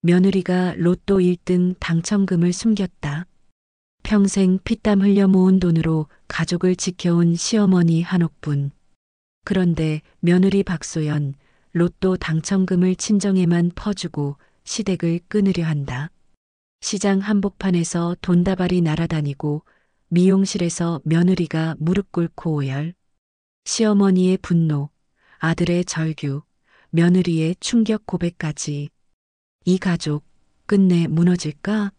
며느리가 로또 1등 당첨금을 숨겼다. 평생 피땀 흘려 모은 돈으로 가족을 지켜온 시어머니 한옥분. 그런데 며느리 박소연, 로또 당첨금을 친정에만 퍼주고 시댁을 끊으려 한다. 시장 한복판에서 돈다발이 날아다니고 미용실에서 며느리가 무릎 꿇고 오열. 시어머니의 분노, 아들의 절규, 며느리의 충격 고백까지. 이 가족 끝내 무너질까?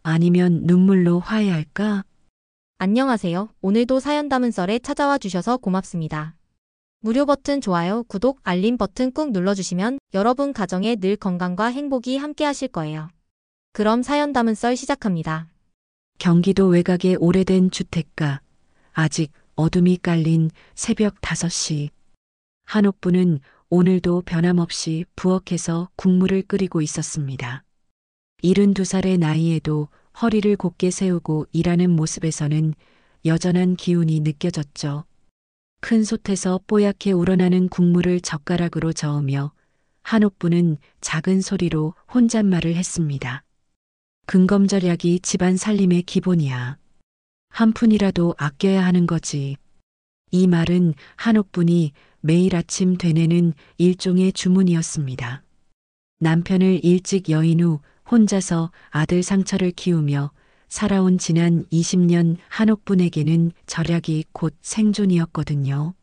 아니면 눈물로 화해할까? 안녕하세요. 오늘도 사연 담은 썰에 찾아와 주셔서 고맙습니다. 무료 버튼 좋아요, 구독, 알림 버튼 꾹 눌러주시면 여러분 가정에 늘 건강과 행복이 함께 하실 거예요. 그럼 사연 담은 썰 시작합니다. 경기도 외곽의 오래된 주택가, 아직 어둠이 깔린 새벽 5시. 한옥부는 오늘도 변함없이 부엌에서 국물을 끓이고 있었습니다. 72살의 나이에도 허리를 곧게 세우고 일하는 모습에서는 여전한 기운이 느껴졌죠. 큰 솥에서 뽀얗게 우러나는 국물을 젓가락으로 저으며 한옥부는 작은 소리로 혼잣말을 했습니다. 근검절약이 집안 살림의 기본이야. 한 푼이라도 아껴야 하는 거지. 이 말은 한옥분이 매일 아침 되뇌는 일종의 주문이었습니다. 남편을 일찍 여인 후 혼자서 아들 상처를 키우며 살아온 지난 20년 한옥분에게는 절약이 곧 생존이었거든요.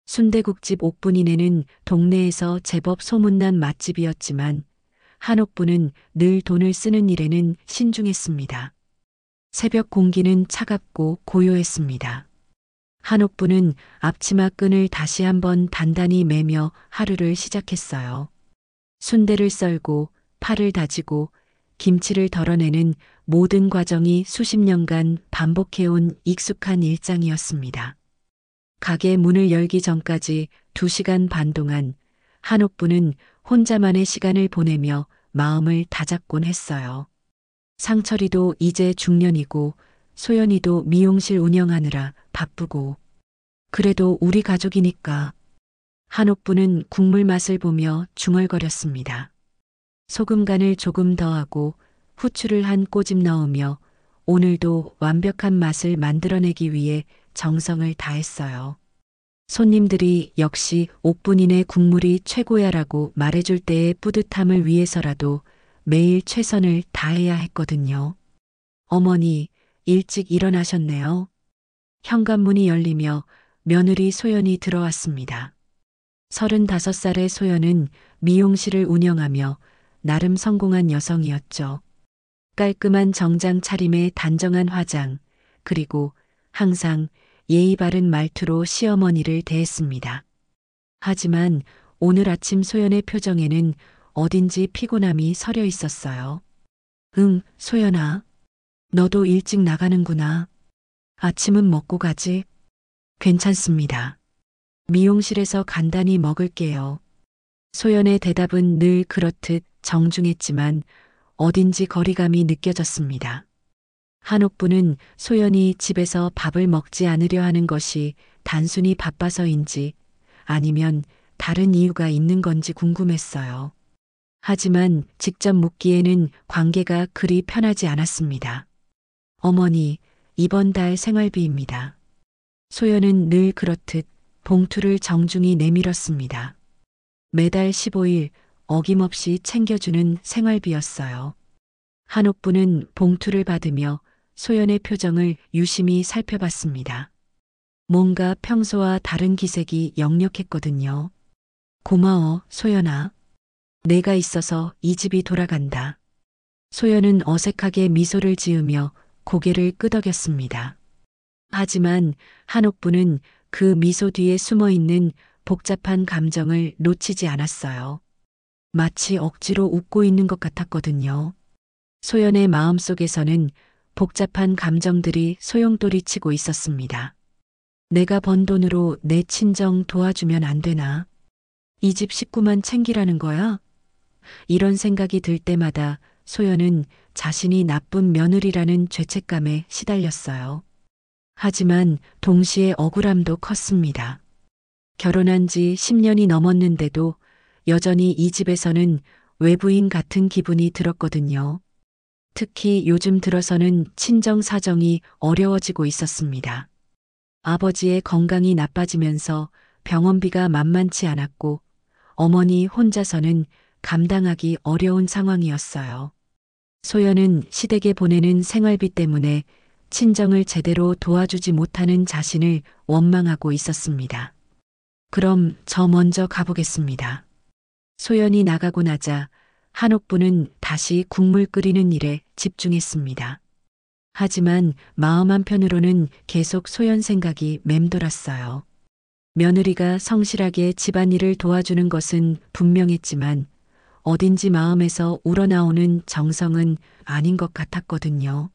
순대국집 옥분이네는 동네에서 제법 소문난 맛집이었지만 한옥분은 늘 돈을 쓰는 일에는 신중했습니다. 새벽 공기는 차갑고 고요했습니다. 한옥분은 앞치마 끈을 다시 한번 단단히 매며 하루를 시작했어요. 순대를 썰고 파를 다지고 김치를 덜어내는 모든 과정이 수십 년간 반복해온 익숙한 일상이었습니다. 가게 문을 열기 전까지 2시간 반 동안 한옥부는 혼자만의 시간을 보내며 마음을 다잡곤 했어요. 상철이도 이제 중년이고 소연이도 미용실 운영하느라 바쁘고. 그래도 우리 가족이니까. 한옥부는 국물 맛을 보며 중얼거렸습니다. 소금 간을 조금 더하고 후추를 한 꼬집 넣으며 오늘도 완벽한 맛을 만들어내기 위해 정성을 다했어요. 손님들이 역시 옥분이네 국물이 최고야라고 말해줄 때의 뿌듯함을 위해서라도 매일 최선을 다해야 했거든요. 어머니, 일찍 일어나셨네요. 현관문이 열리며 며느리 소연이 들어왔습니다. 35살의 소연은 미용실을 운영하며 나름 성공한 여성이었죠. 깔끔한 정장 차림에 단정한 화장, 그리고 항상 예의 바른 말투로 시어머니를 대했습니다. 하지만 오늘 아침 소연의 표정에는 어딘지 피곤함이 서려 있었어요. 응, 소연아. 너도 일찍 나가는구나. 아침은 먹고 가지? 괜찮습니다. 미용실에서 간단히 먹을게요. 소연의 대답은 늘 그렇듯 정중했지만 어딘지 거리감이 느껴졌습니다. 한옥부는 소연이 집에서 밥을 먹지 않으려 하는 것이 단순히 바빠서인지 아니면 다른 이유가 있는 건지 궁금했어요. 하지만 직접 묻기에는 관계가 그리 편하지 않았습니다. 어머니, 이번 달 생활비입니다. 소연은 늘 그렇듯 봉투를 정중히 내밀었습니다. 매달 15일 어김없이 챙겨주는 생활비였어요. 한옥부는 봉투를 받으며 소연의 표정을 유심히 살펴봤습니다. 뭔가 평소와 다른 기색이 역력했거든요. 고마워, 소연아. 내가 있어서 이 집이 돌아간다. 소연은 어색하게 미소를 지으며 고개를 끄덕였습니다. 하지만 한옥부는 그 미소 뒤에 숨어 있는 복잡한 감정을 놓치지 않았어요. 마치 억지로 웃고 있는 것 같았거든요. 소연의 마음속에서는 복잡한 감정들이 소용돌이치고 있었습니다. 내가 번 돈으로 내 친정 도와주면 안 되나? 이 집 식구만 챙기라는 거야? 이런 생각이 들 때마다 소연은 자신이 나쁜 며느리라는 죄책감에 시달렸어요. 하지만 동시에 억울함도 컸습니다. 결혼한 지 10년이 넘었는데도 여전히 이 집에서는 외부인 같은 기분이 들었거든요. 특히 요즘 들어서는 친정 사정이 어려워지고 있었습니다. 아버지의 건강이 나빠지면서 병원비가 만만치 않았고 어머니 혼자서는 감당하기 어려운 상황이었어요. 소연은 시댁에 보내는 생활비 때문에 친정을 제대로 도와주지 못하는 자신을 원망하고 있었습니다. 그럼 저 먼저 가보겠습니다. 소연이 나가고 나자 한옥부는 다시 국물 끓이는 일에 집중했습니다. 하지만 마음 한편으로는 계속 소연 생각이 맴돌았어요. 며느리가 성실하게 집안일을 도와주는 것은 분명했지만 어딘지 마음에서 우러나오는 정성은 아닌 것 같았거든요.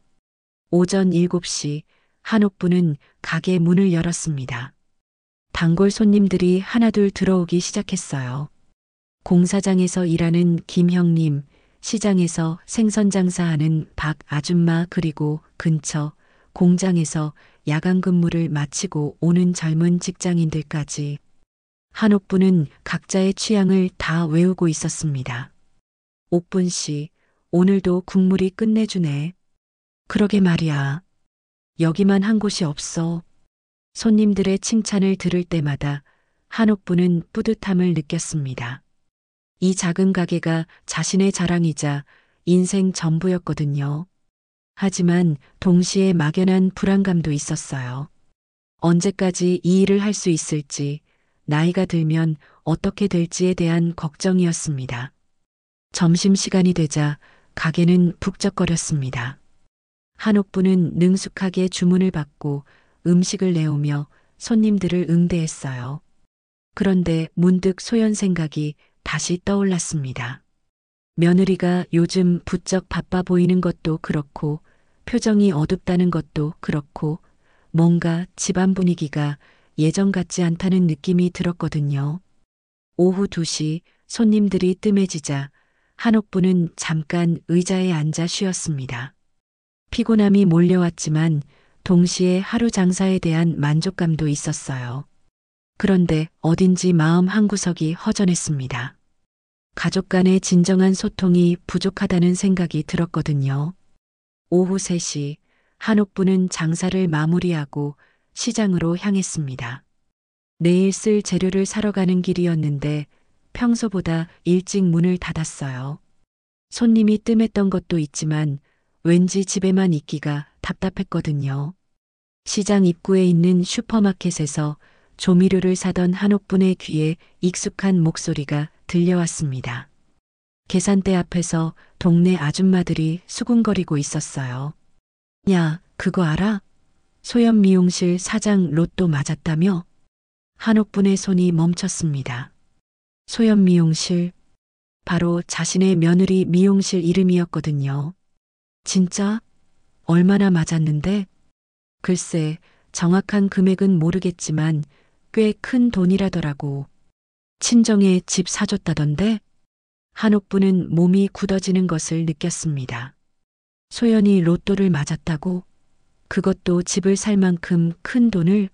오전 7시 한옥부는 가게 문을 열었습니다. 단골 손님들이 하나둘 들어오기 시작했어요. 공사장에서 일하는 김형님, 시장에서 생선 장사하는 박 아줌마 그리고 근처 공장에서 야간 근무를 마치고 오는 젊은 직장인들까지 한옥부는 각자의 취향을 다 외우고 있었습니다. 옥분 씨, 오늘도 국물이 끝내주네. 그러게 말이야. 여기만 한 곳이 없어. 손님들의 칭찬을 들을 때마다 한옥부는 뿌듯함을 느꼈습니다. 이 작은 가게가 자신의 자랑이자 인생 전부였거든요. 하지만 동시에 막연한 불안감도 있었어요. 언제까지 이 일을 할 수 있을지, 나이가 들면 어떻게 될지에 대한 걱정이었습니다. 점심시간이 되자 가게는 북적거렸습니다. 한옥부는 능숙하게 주문을 받고 음식을 내오며 손님들을 응대했어요. 그런데 문득 소연 생각이 다시 떠올랐습니다. 며느리가 요즘 부쩍 바빠 보이는 것도 그렇고 표정이 어둡다는 것도 그렇고 뭔가 집안 분위기가 예전 같지 않다는 느낌이 들었거든요. 오후 2시 손님들이 뜸해지자 한옥부는 잠깐 의자에 앉아 쉬었습니다. 피곤함이 몰려왔지만 동시에 하루 장사에 대한 만족감도 있었어요. 그런데 어딘지 마음 한구석이 허전했습니다. 가족 간의 진정한 소통이 부족하다는 생각이 들었거든요. 오후 3시 한옥부는 장사를 마무리하고 시장으로 향했습니다. 내일 쓸 재료를 사러 가는 길이었는데 평소보다 일찍 문을 닫았어요. 손님이 뜸했던 것도 있지만 왠지 집에만 있기가 답답했거든요. 시장 입구에 있는 슈퍼마켓에서 조미료를 사던 한옥분의 귀에 익숙한 목소리가 들려왔습니다. 계산대 앞에서 동네 아줌마들이 수군거리고 있었어요. 야, 그거 알아? 소연 미용실 사장 로또 맞았다며? 한옥분의 손이 멈췄습니다. 소연 미용실, 바로 자신의 며느리 미용실 이름이었거든요. 진짜? 얼마나 맞았는데? 글쎄, 정확한 금액은 모르겠지만 꽤 큰 돈이라더라고. 친정에 집 사줬다던데? 한옥부는 몸이 굳어지는 것을 느꼈습니다. 소연이 로또를 맞았다고? 그것도 집을 살 만큼 큰 돈을?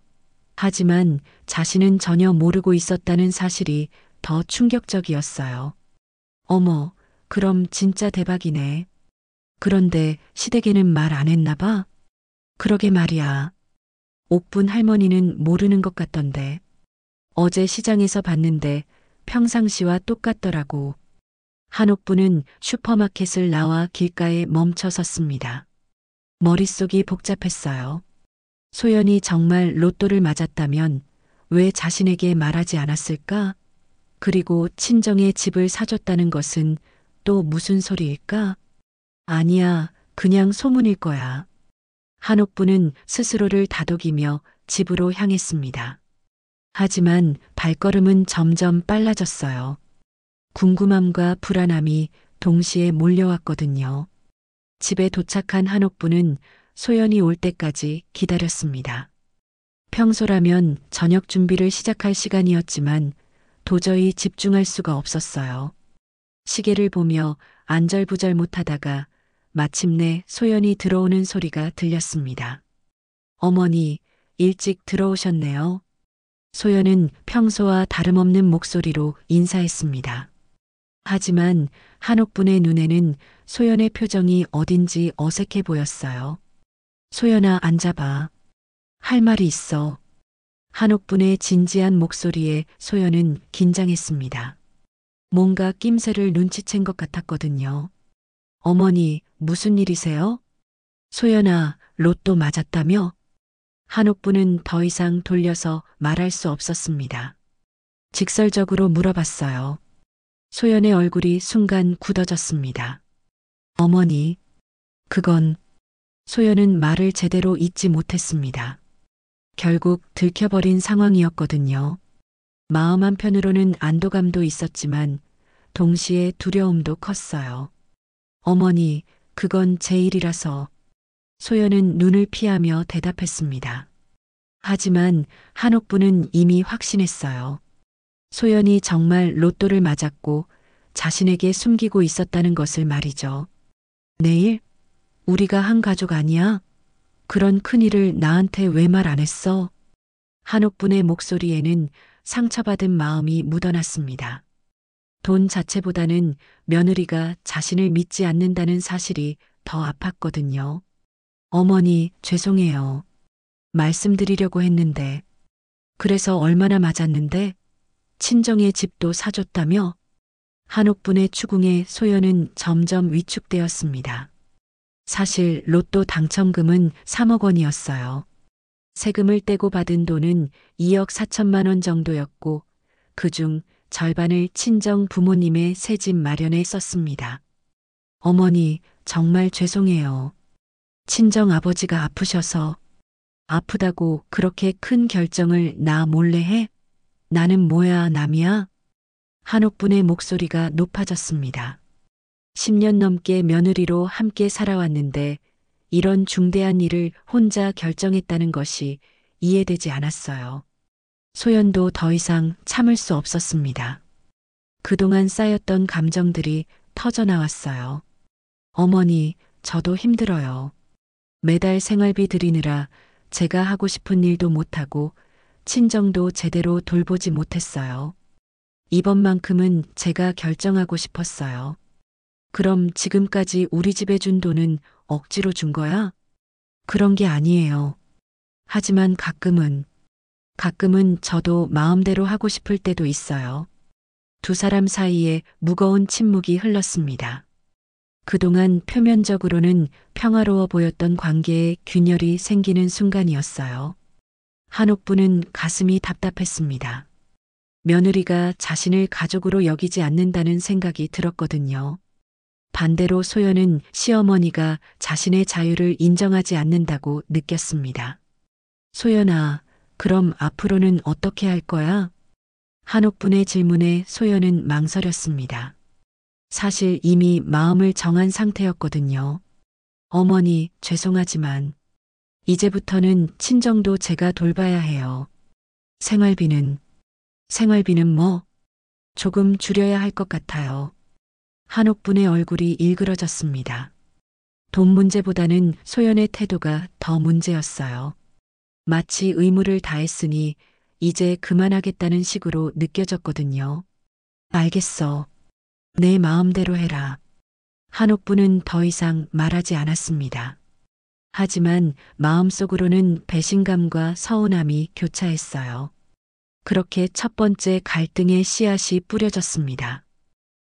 하지만 자신은 전혀 모르고 있었다는 사실이 더 충격적이었어요. 어머, 그럼 진짜 대박이네. 그런데 시댁에는 말 안 했나 봐? 그러게 말이야. 옥분 할머니는 모르는 것 같던데. 어제 시장에서 봤는데 평상시와 똑같더라고. 한옥부는 슈퍼마켓을 나와 길가에 멈춰 섰습니다. 머릿속이 복잡했어요. 소연이 정말 로또를 맞았다면 왜 자신에게 말하지 않았을까? 그리고 친정에 집을 사줬다는 것은 또 무슨 소리일까? 아니야, 그냥 소문일 거야. 한옥부는 스스로를 다독이며 집으로 향했습니다. 하지만 발걸음은 점점 빨라졌어요. 궁금함과 불안함이 동시에 몰려왔거든요. 집에 도착한 한옥부는 소연이 올 때까지 기다렸습니다. 평소라면 저녁 준비를 시작할 시간이었지만 도저히 집중할 수가 없었어요. 시계를 보며 안절부절 못하다가 마침내 소연이 들어오는 소리가 들렸습니다. 어머니, 일찍 들어오셨네요. 소연은 평소와 다름없는 목소리로 인사했습니다. 하지만 한옥분의 눈에는 소연의 표정이 어딘지 어색해 보였어요. 소연아, 앉아봐. 할 말이 있어. 한옥분의 진지한 목소리에 소연은 긴장했습니다. 뭔가 낌새를 눈치챈 것 같았거든요. 어머니, 무슨 일이세요? 소연아, 로또 맞았다며? 한옥분은 더 이상 돌려서 말할 수 없었습니다. 직설적으로 물어봤어요. 소연의 얼굴이 순간 굳어졌습니다. 어머니, 그건 소연은 말을 제대로 잇지 못했습니다. 결국 들켜버린 상황이었거든요. 마음 한편으로는 안도감도 있었지만 동시에 두려움도 컸어요. 어머니, 그건 제 일이라서. 소연은 눈을 피하며 대답했습니다. 하지만 한옥부는 이미 확신했어요. 소연이 정말 로또를 맞았고 자신에게 숨기고 있었다는 것을 말이죠. 내일? 우리가 한 가족 아니야? 그런 큰일을 나한테 왜 말 안 했어? 한옥분의 목소리에는 상처받은 마음이 묻어났습니다. 돈 자체보다는 며느리가 자신을 믿지 않는다는 사실이 더 아팠거든요. 어머니, 죄송해요. 말씀드리려고 했는데. 그래서 얼마나 맞았는데? 친정의 집도 사줬다며? 한옥분의 추궁에 소연은 점점 위축되었습니다. 사실 로또 당첨금은 3억 원이었어요. 세금을 떼고 받은 돈은 2억 4천만 원 정도였고 그중 절반을 친정 부모님의 새집 마련에 썼습니다. 어머니, 정말 죄송해요. 친정 아버지가 아프셔서. 아프다고 그렇게 큰 결정을 나 몰래 해? 나는 뭐야, 남이야? 한옥분의 목소리가 높아졌습니다. 10년 넘게 며느리로 함께 살아왔는데 이런 중대한 일을 혼자 결정했다는 것이 이해되지 않았어요. 소연도 더 이상 참을 수 없었습니다. 그동안 쌓였던 감정들이 터져나왔어요. 어머니, 저도 힘들어요. 매달 생활비 드리느라 제가 하고 싶은 일도 못하고 친정도 제대로 돌보지 못했어요. 이번만큼은 제가 결정하고 싶었어요. 그럼 지금까지 우리 집에 준 돈은 억지로 준 거야? 그런 게 아니에요. 하지만 가끔은 저도 마음대로 하고 싶을 때도 있어요. 두 사람 사이에 무거운 침묵이 흘렀습니다. 그동안 표면적으로는 평화로워 보였던 관계에 균열이 생기는 순간이었어요. 한옥부는 가슴이 답답했습니다. 며느리가 자신을 가족으로 여기지 않는다는 생각이 들었거든요. 반대로 소연은 시어머니가 자신의 자유를 인정하지 않는다고 느꼈습니다. 소연아, 그럼 앞으로는 어떻게 할 거야? 한옥분의 질문에 소연은 망설였습니다. 사실 이미 마음을 정한 상태였거든요. 어머니, 죄송하지만 이제부터는 친정도 제가 돌봐야 해요. 생활비는 뭐? 조금 줄여야 할 것 같아요. 한옥분의 얼굴이 일그러졌습니다. 돈 문제보다는 소연의 태도가 더 문제였어요. 마치 의무를 다했으니 이제 그만하겠다는 식으로 느껴졌거든요. 알겠어. 내 마음대로 해라. 한옥부는 더 이상 말하지 않았습니다. 하지만 마음속으로는 배신감과 서운함이 교차했어요. 그렇게 첫 번째 갈등의 씨앗이 뿌려졌습니다.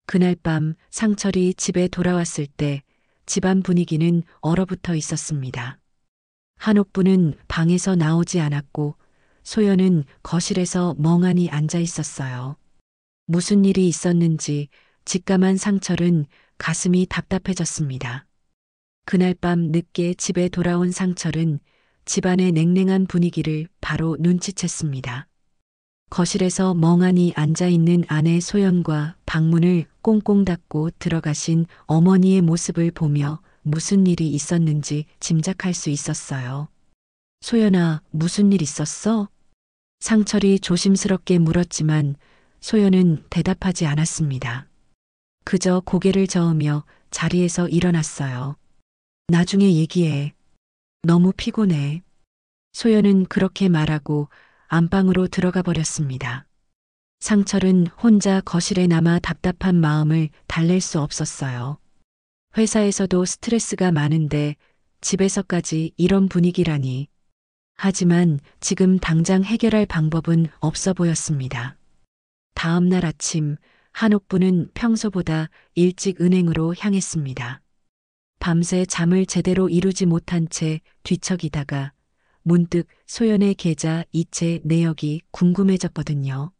그날 밤 상철이 집에 돌아왔을 때 집안 분위기는 얼어붙어 있었습니다. 한옥부는 방에서 나오지 않았고 소연은 거실에서 멍하니 앉아 있었어요. 무슨 일이 있었는지 직감한 상철은 가슴이 답답해졌습니다. 그날 밤 늦게 집에 돌아온 상철은 집안의 냉랭한 분위기를 바로 눈치챘습니다. 거실에서 멍하니 앉아있는 아내 소연과 방문을 꽁꽁 닫고 들어가신 어머니의 모습을 보며 무슨 일이 있었는지 짐작할 수 있었어요. 소연아, 무슨 일 있었어? 상철이 조심스럽게 물었지만 소연은 대답하지 않았습니다. 그저 고개를 저으며 자리에서 일어났어요. 나중에 얘기해. 너무 피곤해. 소연은 그렇게 말하고 안방으로 들어가 버렸습니다. 상철은 혼자 거실에 남아 답답한 마음을 달랠 수 없었어요. 회사에서도 스트레스가 많은데 집에서까지 이런 분위기라니. 하지만 지금 당장 해결할 방법은 없어 보였습니다. 다음 날 아침 한옥부는 평소보다 일찍 은행으로 향했습니다. 밤새 잠을 제대로 이루지 못한 채 뒤척이다가 문득 소연의 계좌 이체 내역이 궁금해졌거든요.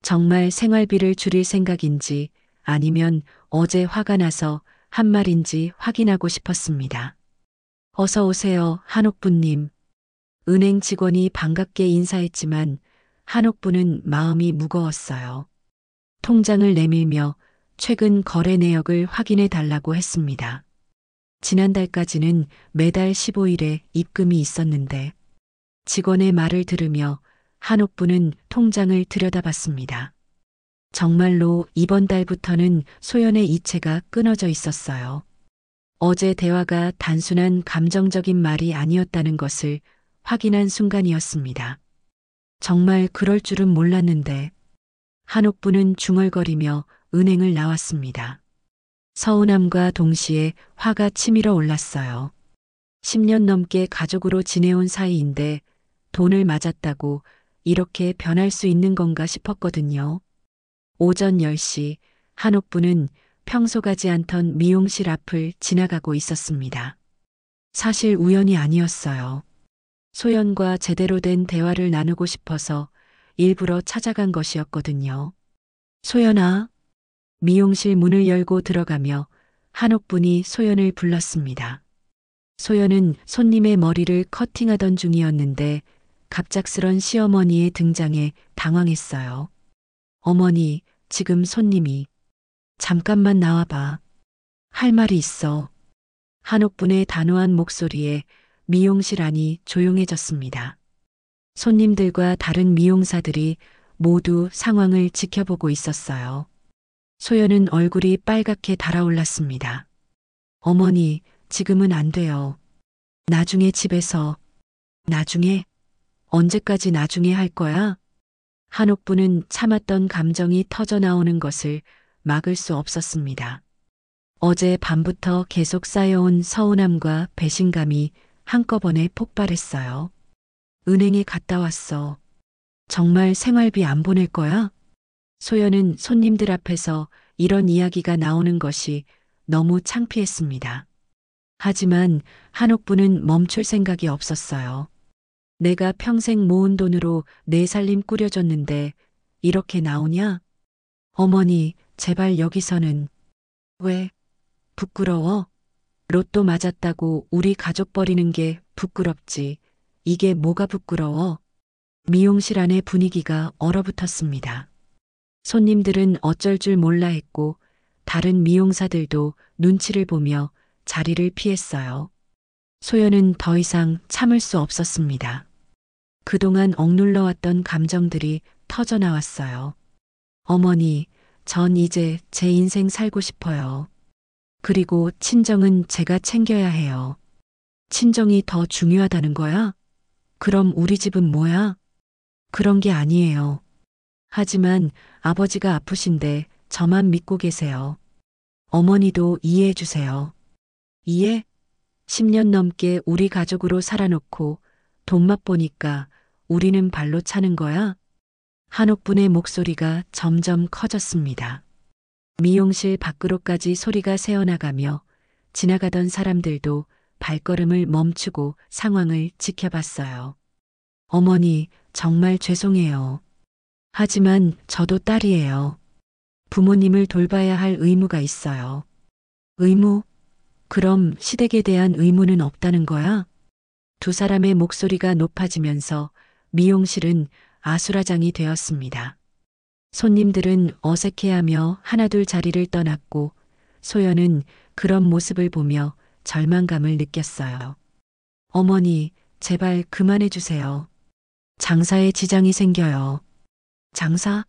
정말 생활비를 줄일 생각인지 아니면 어제 화가 나서 한 말인지 확인하고 싶었습니다. 어서 오세요, 한옥부님. 은행 직원이 반갑게 인사했지만 한옥부는 마음이 무거웠어요. 통장을 내밀며 최근 거래 내역을 확인해 달라고 했습니다. 지난달까지는 매달 15일에 입금이 있었는데 직원의 말을 들으며 한옥부는 통장을 들여다봤습니다. 정말로 이번 달부터는 소연의 이체가 끊어져 있었어요. 어제 대화가 단순한 감정적인 말이 아니었다는 것을 확인한 순간이었습니다. 정말 그럴 줄은 몰랐는데 한옥부는 중얼거리며 은행을 나왔습니다. 서운함과 동시에 화가 치밀어 올랐어요. 10년 넘게 가족으로 지내온 사이인데 돈을 맞았다고 이렇게 변할 수 있는 건가 싶었거든요. 오전 10시 한옥부는 평소 가지 않던 미용실 앞을 지나가고 있었습니다. 사실 우연이 아니었어요. 소연과 제대로 된 대화를 나누고 싶어서 일부러 찾아간 것이었거든요. 소연아. 미용실 문을 열고 들어가며 한옥분이 소연을 불렀습니다. 소연은 손님의 머리를 커팅하던 중이었는데 갑작스런 시어머니의 등장에 당황했어요. 어머니, 지금 손님이. 잠깐만 나와봐. 할 말이 있어. 한옥분의 단호한 목소리에 미용실 안이 조용해졌습니다. 손님들과 다른 미용사들이 모두 상황을 지켜보고 있었어요. 소연은 얼굴이 빨갛게 달아올랐습니다. 어머니, 지금은 안 돼요. 나중에 집에서. 나중에? 언제까지 나중에 할 거야? 한옥부는 참았던 감정이 터져나오는 것을 막을 수 없었습니다. 어제 밤부터 계속 쌓여온 서운함과 배신감이 한꺼번에 폭발했어요. 은행에 갔다 왔어. 정말 생활비 안 보낼 거야? 소연은 손님들 앞에서 이런 이야기가 나오는 것이 너무 창피했습니다. 하지만 한옥부는 멈출 생각이 없었어요. 내가 평생 모은 돈으로 내 살림 꾸려줬는데 이렇게 나오냐? 어머니, 제발 여기서는. 왜? 부끄러워? 로또 맞았다고 우리 가족 버리는 게 부끄럽지. 이게 뭐가 부끄러워? 미용실 안의 분위기가 얼어붙었습니다. 손님들은 어쩔 줄 몰라 했고 다른 미용사들도 눈치를 보며 자리를 피했어요. 소연은 더 이상 참을 수 없었습니다. 그동안 억눌러왔던 감정들이 터져나왔어요. 어머니, 전 이제 제 인생 살고 싶어요. 그리고 친정은 제가 챙겨야 해요. 친정이 더 중요하다는 거야? 그럼 우리 집은 뭐야? 그런 게 아니에요. 하지만 아버지가 아프신데 저만 믿고 계세요. 어머니도 이해해 주세요. 이해? 10년 넘게 우리 가족으로 살아놓고 돈 맛보니까 우리는 발로 차는 거야? 한옥분의 목소리가 점점 커졌습니다. 미용실 밖으로까지 소리가 새어나가며 지나가던 사람들도 발걸음을 멈추고 상황을 지켜봤어요. 어머니, 정말 죄송해요. 하지만 저도 딸이에요. 부모님을 돌봐야 할 의무가 있어요. 의무? 그럼 시댁에 대한 의무는 없다는 거야? 두 사람의 목소리가 높아지면서 미용실은 아수라장이 되었습니다. 손님들은 어색해하며 하나둘 자리를 떠났고 소연은 그런 모습을 보며 절망감을 느꼈어요. 어머니, 제발 그만해 주세요. 장사에 지장이 생겨요. 장사?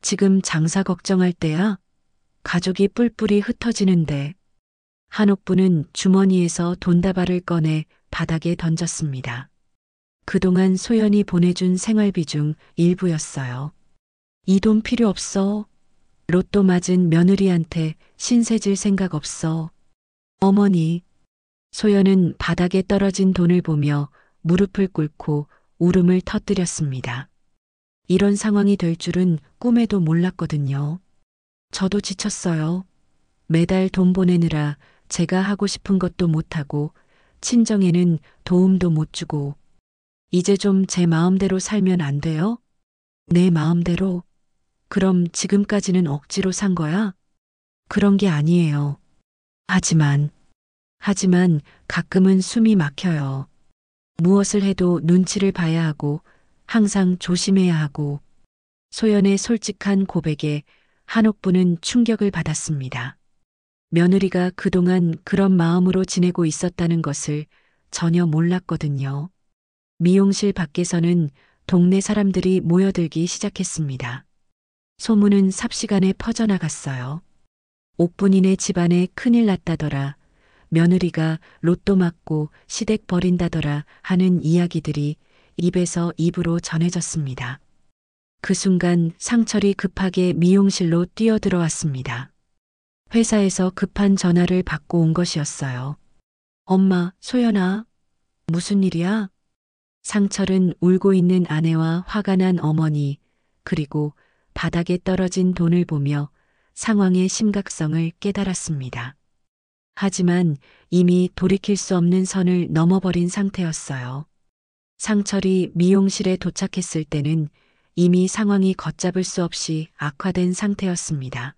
지금 장사 걱정할 때야? 가족이 뿔뿔이 흩어지는데. 한옥부는 주머니에서 돈다발을 꺼내 바닥에 던졌습니다. 그동안 소연이 보내준 생활비 중 일부였어요. 이 돈 필요 없어. 로또 맞은 며느리한테 신세 질 생각 없어. 어머니. 소연은 바닥에 떨어진 돈을 보며 무릎을 꿇고 울음을 터뜨렸습니다. 이런 상황이 될 줄은 꿈에도 몰랐거든요. 저도 지쳤어요. 매달 돈 보내느라 제가 하고 싶은 것도 못하고 친정에는 도움도 못 주고 이제 좀 제 마음대로 살면 안 돼요? 내 마음대로? 그럼 지금까지는 억지로 산 거야? 그런 게 아니에요. 하지만 가끔은 숨이 막혀요. 무엇을 해도 눈치를 봐야 하고 항상 조심해야 하고 소연의 솔직한 고백에 한옥부는 충격을 받았습니다. 며느리가 그동안 그런 마음으로 지내고 있었다는 것을 전혀 몰랐거든요. 미용실 밖에서는 동네 사람들이 모여들기 시작했습니다. 소문은 삽시간에 퍼져나갔어요. 옥분이네 집안에 큰일 났다더라. 며느리가 로또 맞고 시댁 버린다더라 하는 이야기들이 입에서 입으로 전해졌습니다. 그 순간 상철이 급하게 미용실로 뛰어들어왔습니다. 회사에서 급한 전화를 받고 온 것이었어요. 엄마, 소연아, 무슨 일이야? 상철은 울고 있는 아내와 화가 난 어머니, 그리고 바닥에 떨어진 돈을 보며 상황의 심각성을 깨달았습니다. 하지만 이미 돌이킬 수 없는 선을 넘어버린 상태였어요. 상철이 미용실에 도착했을 때는 이미 상황이 걷잡을 수 없이 악화된 상태였습니다.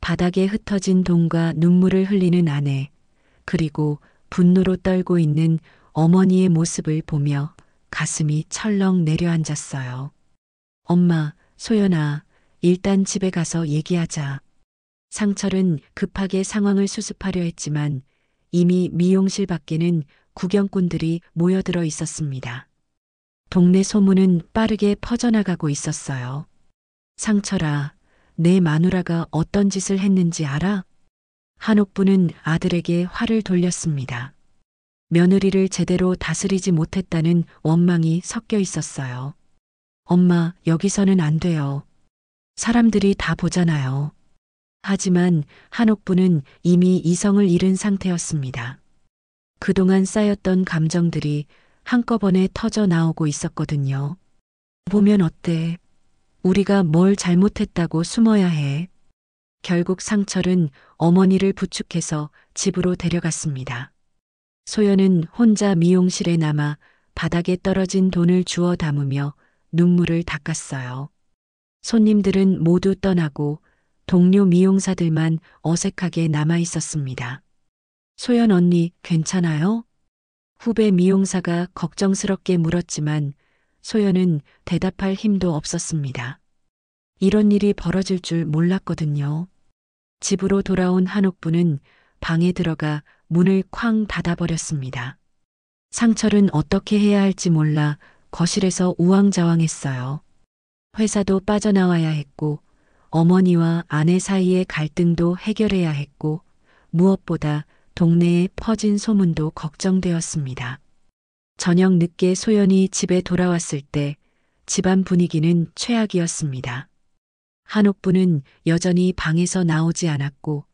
바닥에 흩어진 돈과 눈물을 흘리는 아내, 그리고 분노로 떨고 있는 어머니의 모습을 보며 가슴이 철렁 내려앉았어요. 엄마, 소연아, 일단 집에 가서 얘기하자. 상철은 급하게 상황을 수습하려 했지만 이미 미용실 밖에는 구경꾼들이 모여들어 있었습니다. 동네 소문은 빠르게 퍼져나가고 있었어요. 상철아, 내 마누라가 어떤 짓을 했는지 알아? 한옥부는 아들에게 화를 돌렸습니다. 며느리를 제대로 다스리지 못했다는 원망이 섞여 있었어요. 엄마, 여기서는 안 돼요. 사람들이 다 보잖아요. 하지만 한옥부는 이미 이성을 잃은 상태였습니다. 그동안 쌓였던 감정들이 한꺼번에 터져 나오고 있었거든요. 보면 어때? 우리가 뭘 잘못했다고 숨어야 해. 결국 상철은 어머니를 부축해서 집으로 데려갔습니다. 소연은 혼자 미용실에 남아 바닥에 떨어진 돈을 주워 담으며 눈물을 닦았어요. 손님들은 모두 떠나고 동료 미용사들만 어색하게 남아 있었습니다. 소연 언니, 괜찮아요? 후배 미용사가 걱정스럽게 물었지만 소연은 대답할 힘도 없었습니다. 이런 일이 벌어질 줄 몰랐거든요. 집으로 돌아온 한옥부는 방에 들어가 문을 쾅 닫아버렸습니다. 상철은 어떻게 해야 할지 몰라 거실에서 우왕좌왕했어요. 회사도 빠져나와야 했고 어머니와 아내 사이의 갈등도 해결해야 했고 무엇보다 동네에 퍼진 소문도 걱정되었습니다. 저녁 늦게 소연이 집에 돌아왔을 때 집안 분위기는 최악이었습니다. 한옥부는 여전히 방에서 나오지 않았고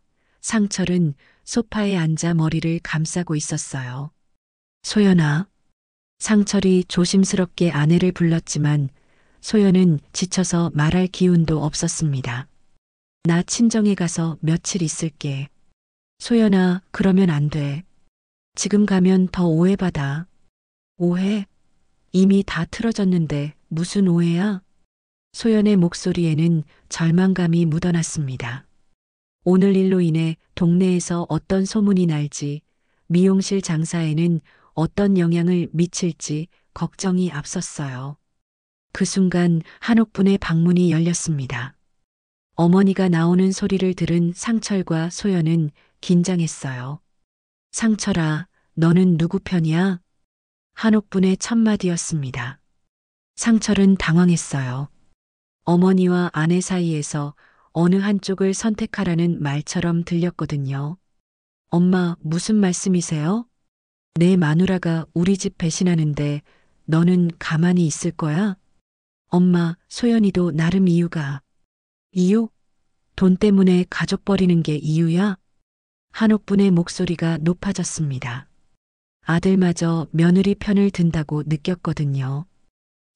상철은 소파에 앉아 머리를 감싸고 있었어요. 소연아. 상철이 조심스럽게 아내를 불렀지만 소연은 지쳐서 말할 기운도 없었습니다. 나 친정에 가서 며칠 있을게. 소연아, 그러면 안 돼. 지금 가면 더 오해받아. 오해? 이미 다 틀어졌는데 무슨 오해야? 소연의 목소리에는 절망감이 묻어났습니다. 오늘 일로 인해 동네에서 어떤 소문이 날지, 미용실 장사에는 어떤 영향을 미칠지 걱정이 앞섰어요. 그 순간 한옥분의 방문이 열렸습니다. 어머니가 나오는 소리를 들은 상철과 소연은 긴장했어요. 상철아, 너는 누구 편이야? 한옥분의 첫 마디였습니다. 상철은 당황했어요. 어머니와 아내 사이에서 어느 한쪽을 선택하라는 말처럼 들렸거든요. 엄마, 무슨 말씀이세요? 내 마누라가 우리 집 배신하는데 너는 가만히 있을 거야? 엄마, 소연이도 나름 이유가. 이유? 돈 때문에 가족 버리는 게 이유야? 한옥분의 목소리가 높아졌습니다. 아들마저 며느리 편을 든다고 느꼈거든요.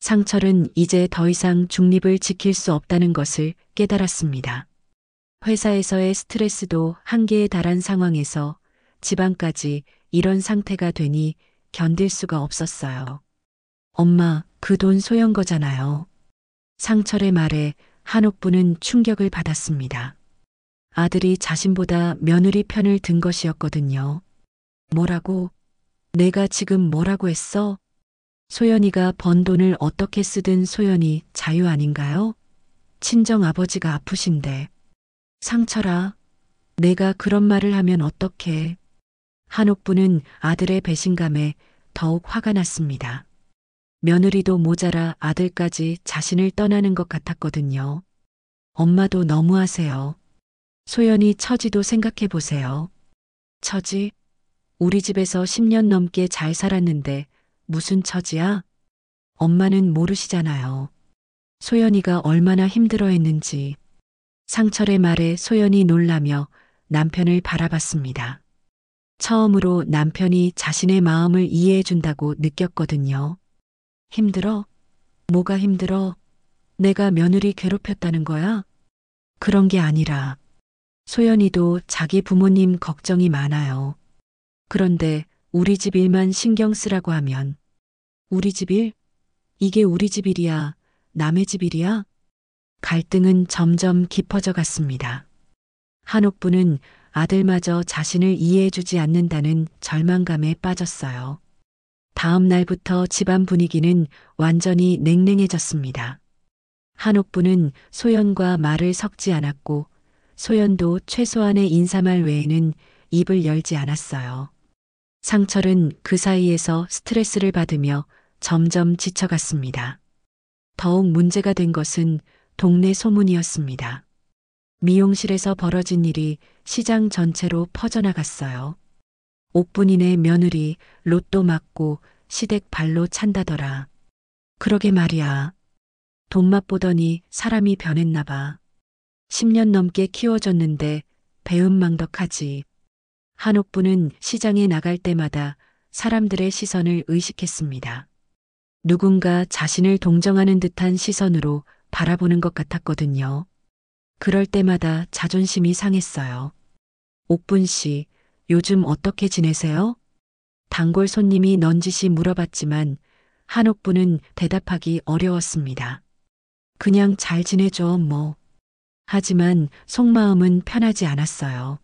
상철은 이제 더 이상 중립을 지킬 수 없다는 것을 깨달았습니다. 회사에서의 스트레스도 한계에 달한 상황에서 집안까지 이런 상태가 되니 견딜 수가 없었어요. 엄마, 그 돈 소연 거잖아요. 상철의 말에 한옥부는 충격을 받았습니다. 아들이 자신보다 며느리 편을 든 것이었거든요. 뭐라고? 내가 지금 뭐라고 했어? 소연이가 번 돈을 어떻게 쓰든 소연이 자유 아닌가요? 친정 아버지가 아프신데. 상철아, 내가 그런 말을 하면 어떡해. 한옥부는 아들의 배신감에 더욱 화가 났습니다. 며느리도 모자라 아들까지 자신을 떠나는 것 같았거든요. 엄마도 너무하세요. 소연이 처지도 생각해 보세요. 처지? 우리 집에서 10년 넘게 잘 살았는데 무슨 처지야? 엄마는 모르시잖아요. 소연이가 얼마나 힘들어했는지. 상철의 말에 소연이 놀라며 남편을 바라봤습니다. 처음으로 남편이 자신의 마음을 이해해 준다고 느꼈거든요. 힘들어? 뭐가 힘들어? 내가 며느리 괴롭혔다는 거야? 그런 게 아니라 소연이도 자기 부모님 걱정이 많아요. 그런데 우리 집 일만 신경 쓰라고 하면 우리 집 일? 이게 우리 집 일이야? 남의 집 일이야? 갈등은 점점 깊어져 갔습니다. 한옥부는 아들마저 자신을 이해해주지 않는다는 절망감에 빠졌어요. 다음 날부터 집안 분위기는 완전히 냉랭해졌습니다. 한옥부는 소연과 말을 섞지 않았고 소연도 최소한의 인사말 외에는 입을 열지 않았어요. 상철은 그 사이에서 스트레스를 받으며 점점 지쳐갔습니다. 더욱 문제가 된 것은 동네 소문이었습니다. 미용실에서 벌어진 일이 시장 전체로 퍼져나갔어요. 옥분이네 며느리 로또 맞고 시댁 발로 찬다더라. 그러게 말이야. 돈 맛보더니 사람이 변했나 봐. 10년 넘게 키워줬는데 배은망덕하지. 한옥부는 시장에 나갈 때마다 사람들의 시선을 의식했습니다. 누군가 자신을 동정하는 듯한 시선으로 바라보는 것 같았거든요. 그럴 때마다 자존심이 상했어요. 옥분 씨, 요즘 어떻게 지내세요? 단골 손님이 넌지시 물어봤지만 한옥부는 대답하기 어려웠습니다. 그냥 잘 지내죠, 뭐. 하지만 속마음은 편하지 않았어요.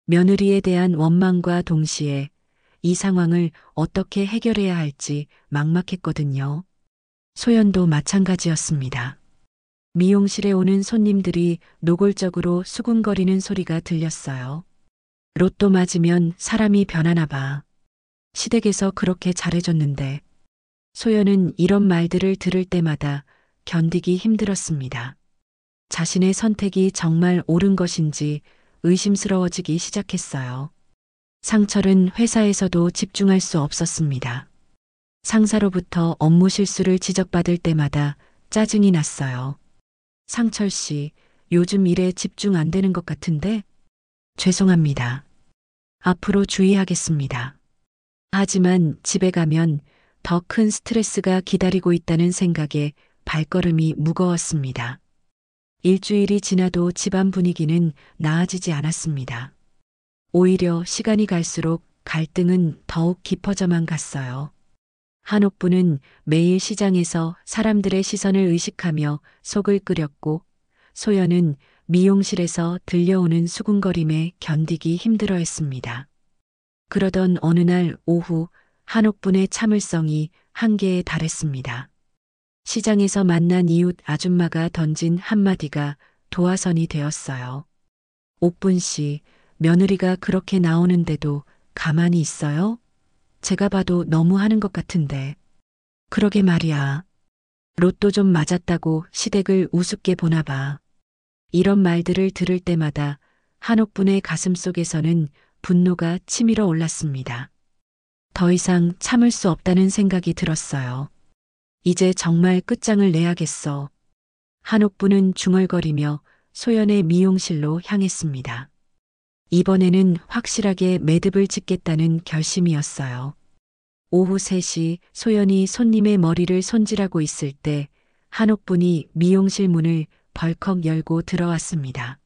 며느리에 대한 원망과 동시에 이 상황을 어떻게 해결해야 할지 막막했거든요. 소연도 마찬가지였습니다. 미용실에 오는 손님들이 노골적으로 수군거리는 소리가 들렸어요. 로또 맞으면 사람이 변하나 봐. 시댁에서 그렇게 잘해줬는데. 소연은 이런 말들을 들을 때마다 견디기 힘들었습니다. 자신의 선택이 정말 옳은 것인지 의심스러워지기 시작했어요. 상철은 회사에서도 집중할 수 없었습니다. 상사로부터 업무 실수를 지적받을 때마다 짜증이 났어요. 상철 씨, 요즘 일에 집중 안 되는 것 같은데? 죄송합니다. 앞으로 주의하겠습니다. 하지만 집에 가면 더 큰 스트레스가 기다리고 있다는 생각에 발걸음이 무거웠습니다. 일주일이 지나도 집안 분위기는 나아지지 않았습니다. 오히려 시간이 갈수록 갈등은 더욱 깊어져만 갔어요. 한옥부는 매일 시장에서 사람들의 시선을 의식하며 속을 끓였고 소연은 미용실에서 들려오는 수군거림에 견디기 힘들어했습니다. 그러던 어느 날 오후 한옥분의 참을성이 한계에 달했습니다. 시장에서 만난 이웃 아줌마가 던진 한마디가 도화선이 되었어요. 옥분 씨, 며느리가 그렇게 나오는데도 가만히 있어요? 제가 봐도 너무 하는 것 같은데. 그러게 말이야. 로또 좀 맞았다고 시댁을 우습게 보나 봐. 이런 말들을 들을 때마다 한옥분의 가슴 속에서는 분노가 치밀어 올랐습니다. 더 이상 참을 수 없다는 생각이 들었어요. 이제 정말 끝장을 내야겠어. 한옥부는 중얼거리며 소연의 미용실로 향했습니다. 이번에는 확실하게 매듭을 짓겠다는 결심이었어요. 오후 3시 소연이 손님의 머리를 손질하고 있을 때 한옥분이 미용실 문을 벌컥 열고 들어왔습니다.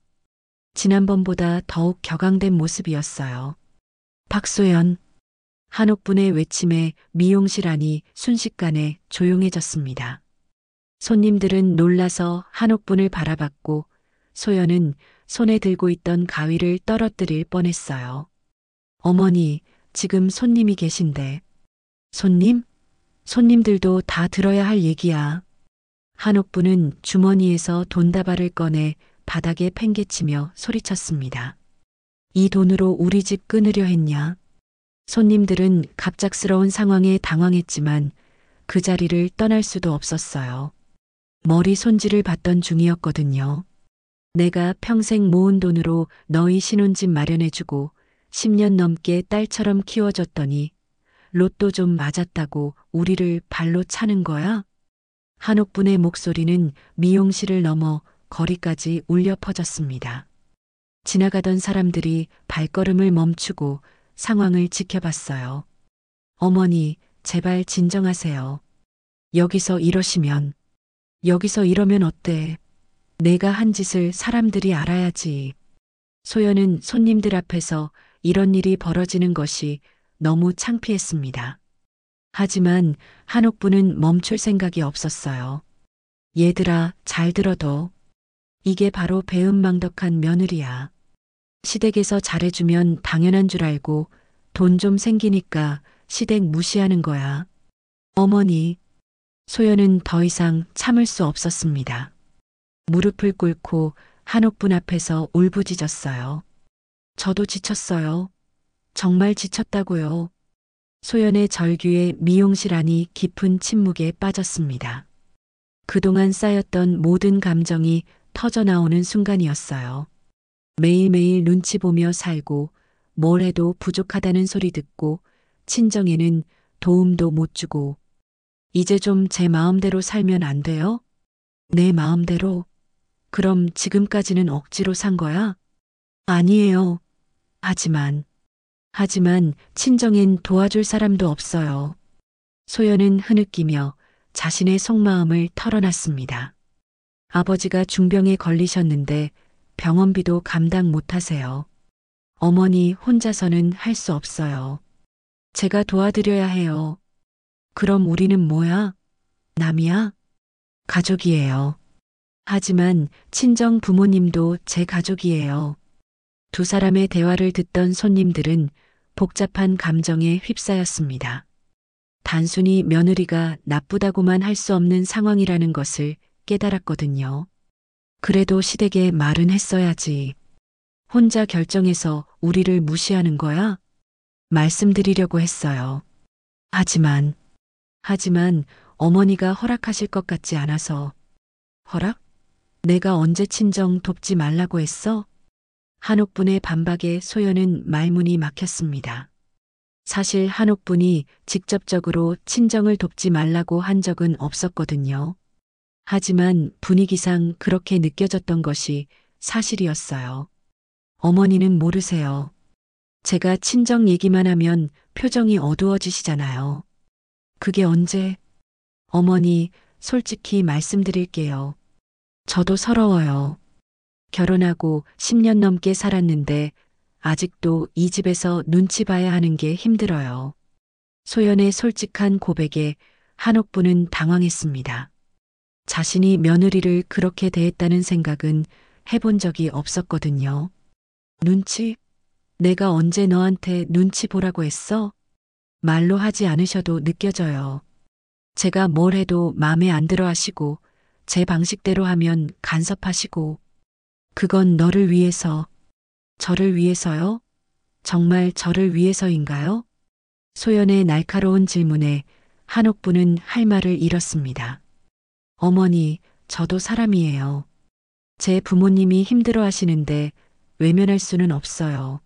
지난번보다 더욱 격앙된 모습이었어요. 박소연. 한옥분의 외침에 미용실 안이 순식간에 조용해졌습니다. 손님들은 놀라서 한옥분을 바라봤고 소연은 손에 들고 있던 가위를 떨어뜨릴 뻔했어요. 어머니, 지금 손님이 계신데. 손님? 손님들도 다 들어야 할 얘기야. 한옥부는 주머니에서 돈다발을 꺼내 바닥에 팽개치며 소리쳤습니다. 이 돈으로 우리 집 끊으려 했냐? 손님들은 갑작스러운 상황에 당황했지만 그 자리를 떠날 수도 없었어요. 머리 손질을 받던 중이었거든요. 내가 평생 모은 돈으로 너희 신혼집 마련해주고 10년 넘게 딸처럼 키워줬더니 로또 좀 맞았다고 우리를 발로 차는 거야? 한옥분의 목소리는 미용실을 넘어 거리까지 울려 퍼졌습니다. 지나가던 사람들이 발걸음을 멈추고 상황을 지켜봤어요. 어머니, 제발 진정하세요. 여기서 이러시면, 여기서 이러면 어때? 내가 한 짓을 사람들이 알아야지. 소연은 손님들 앞에서 이런 일이 벌어지는 것이 너무 창피했습니다. 하지만 한옥부는 멈출 생각이 없었어요. 얘들아, 잘 들어둬. 이게 바로 배은망덕한 며느리야. 시댁에서 잘해주면 당연한 줄 알고 돈 좀 생기니까 시댁 무시하는 거야. 어머니, 소연은 더 이상 참을 수 없었습니다. 무릎을 꿇고 한옥분 앞에서 울부짖었어요. 저도 지쳤어요. 정말 지쳤다고요. 소연의 절규에 미용실 안이 깊은 침묵에 빠졌습니다. 그동안 쌓였던 모든 감정이 터져나오는 순간이었어요. 매일매일 눈치 보며 살고 뭘 해도 부족하다는 소리 듣고 친정에는 도움도 못 주고 이제 좀 제 마음대로 살면 안 돼요? 내 마음대로? 그럼 지금까지는 억지로 산 거야? 아니에요. 하지만 친정엔 도와줄 사람도 없어요. 소연은 흐느끼며 자신의 속마음을 털어놨습니다. 아버지가 중병에 걸리셨는데 병원비도 감당 못하세요. 어머니 혼자서는 할 수 없어요. 제가 도와드려야 해요. 그럼 우리는 뭐야? 남이야? 가족이에요. 하지만 친정 부모님도 제 가족이에요. 두 사람의 대화를 듣던 손님들은 복잡한 감정에 휩싸였습니다. 단순히 며느리가 나쁘다고만 할 수 없는 상황이라는 것을 깨달았거든요. 그래도 시댁에 말은 했어야지. 혼자 결정해서 우리를 무시하는 거야? 말씀드리려고 했어요. 하지만 어머니가 허락하실 것 같지 않아서. 허락? 내가 언제 친정 돕지 말라고 했어? 한옥분의 반박에 소연은 말문이 막혔습니다. 사실 한옥분이 직접적으로 친정을 돕지 말라고 한 적은 없었거든요. 하지만 분위기상 그렇게 느껴졌던 것이 사실이었어요. 어머니는 모르세요. 제가 친정 얘기만 하면 표정이 어두워지시잖아요. 그게 언제? 어머니, 솔직히 말씀드릴게요. 저도 서러워요. 결혼하고 10년 넘게 살았는데 아직도 이 집에서 눈치 봐야 하는 게 힘들어요. 소연의 솔직한 고백에 한옥부는 당황했습니다. 자신이 며느리를 그렇게 대했다는 생각은 해본 적이 없었거든요. 눈치? 내가 언제 너한테 눈치 보라고 했어? 말로 하지 않으셔도 느껴져요. 제가 뭘 해도 마음에 안 들어 하시고 제 방식대로 하면 간섭하시고 그건 너를 위해서, 저를 위해서요? 정말 저를 위해서인가요? 소연의 날카로운 질문에 한옥부는 할 말을 잃었습니다. 어머니, 저도 사람이에요. 제 부모님이 힘들어 하시는데 외면할 수는 없어요.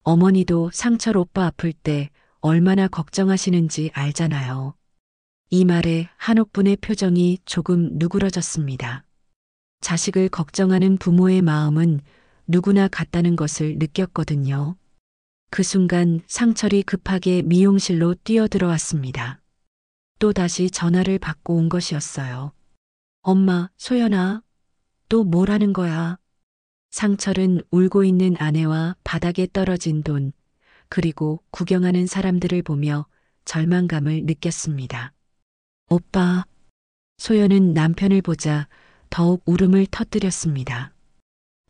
어머니도 상철 오빠 아플 때 얼마나 걱정하시는지 알잖아요. 이 말에 한옥분의 표정이 조금 누그러졌습니다. 자식을 걱정하는 부모의 마음은 누구나 같다는 것을 느꼈거든요. 그 순간 상철이 급하게 미용실로 뛰어들어왔습니다. 또 다시 전화를 받고 온 것이었어요. 엄마, 소연아, 또 뭘 하는 거야? 상철은 울고 있는 아내와 바닥에 떨어진 돈, 그리고 구경하는 사람들을 보며 절망감을 느꼈습니다. 오빠, 소연은 남편을 보자 더욱 울음을 터뜨렸습니다.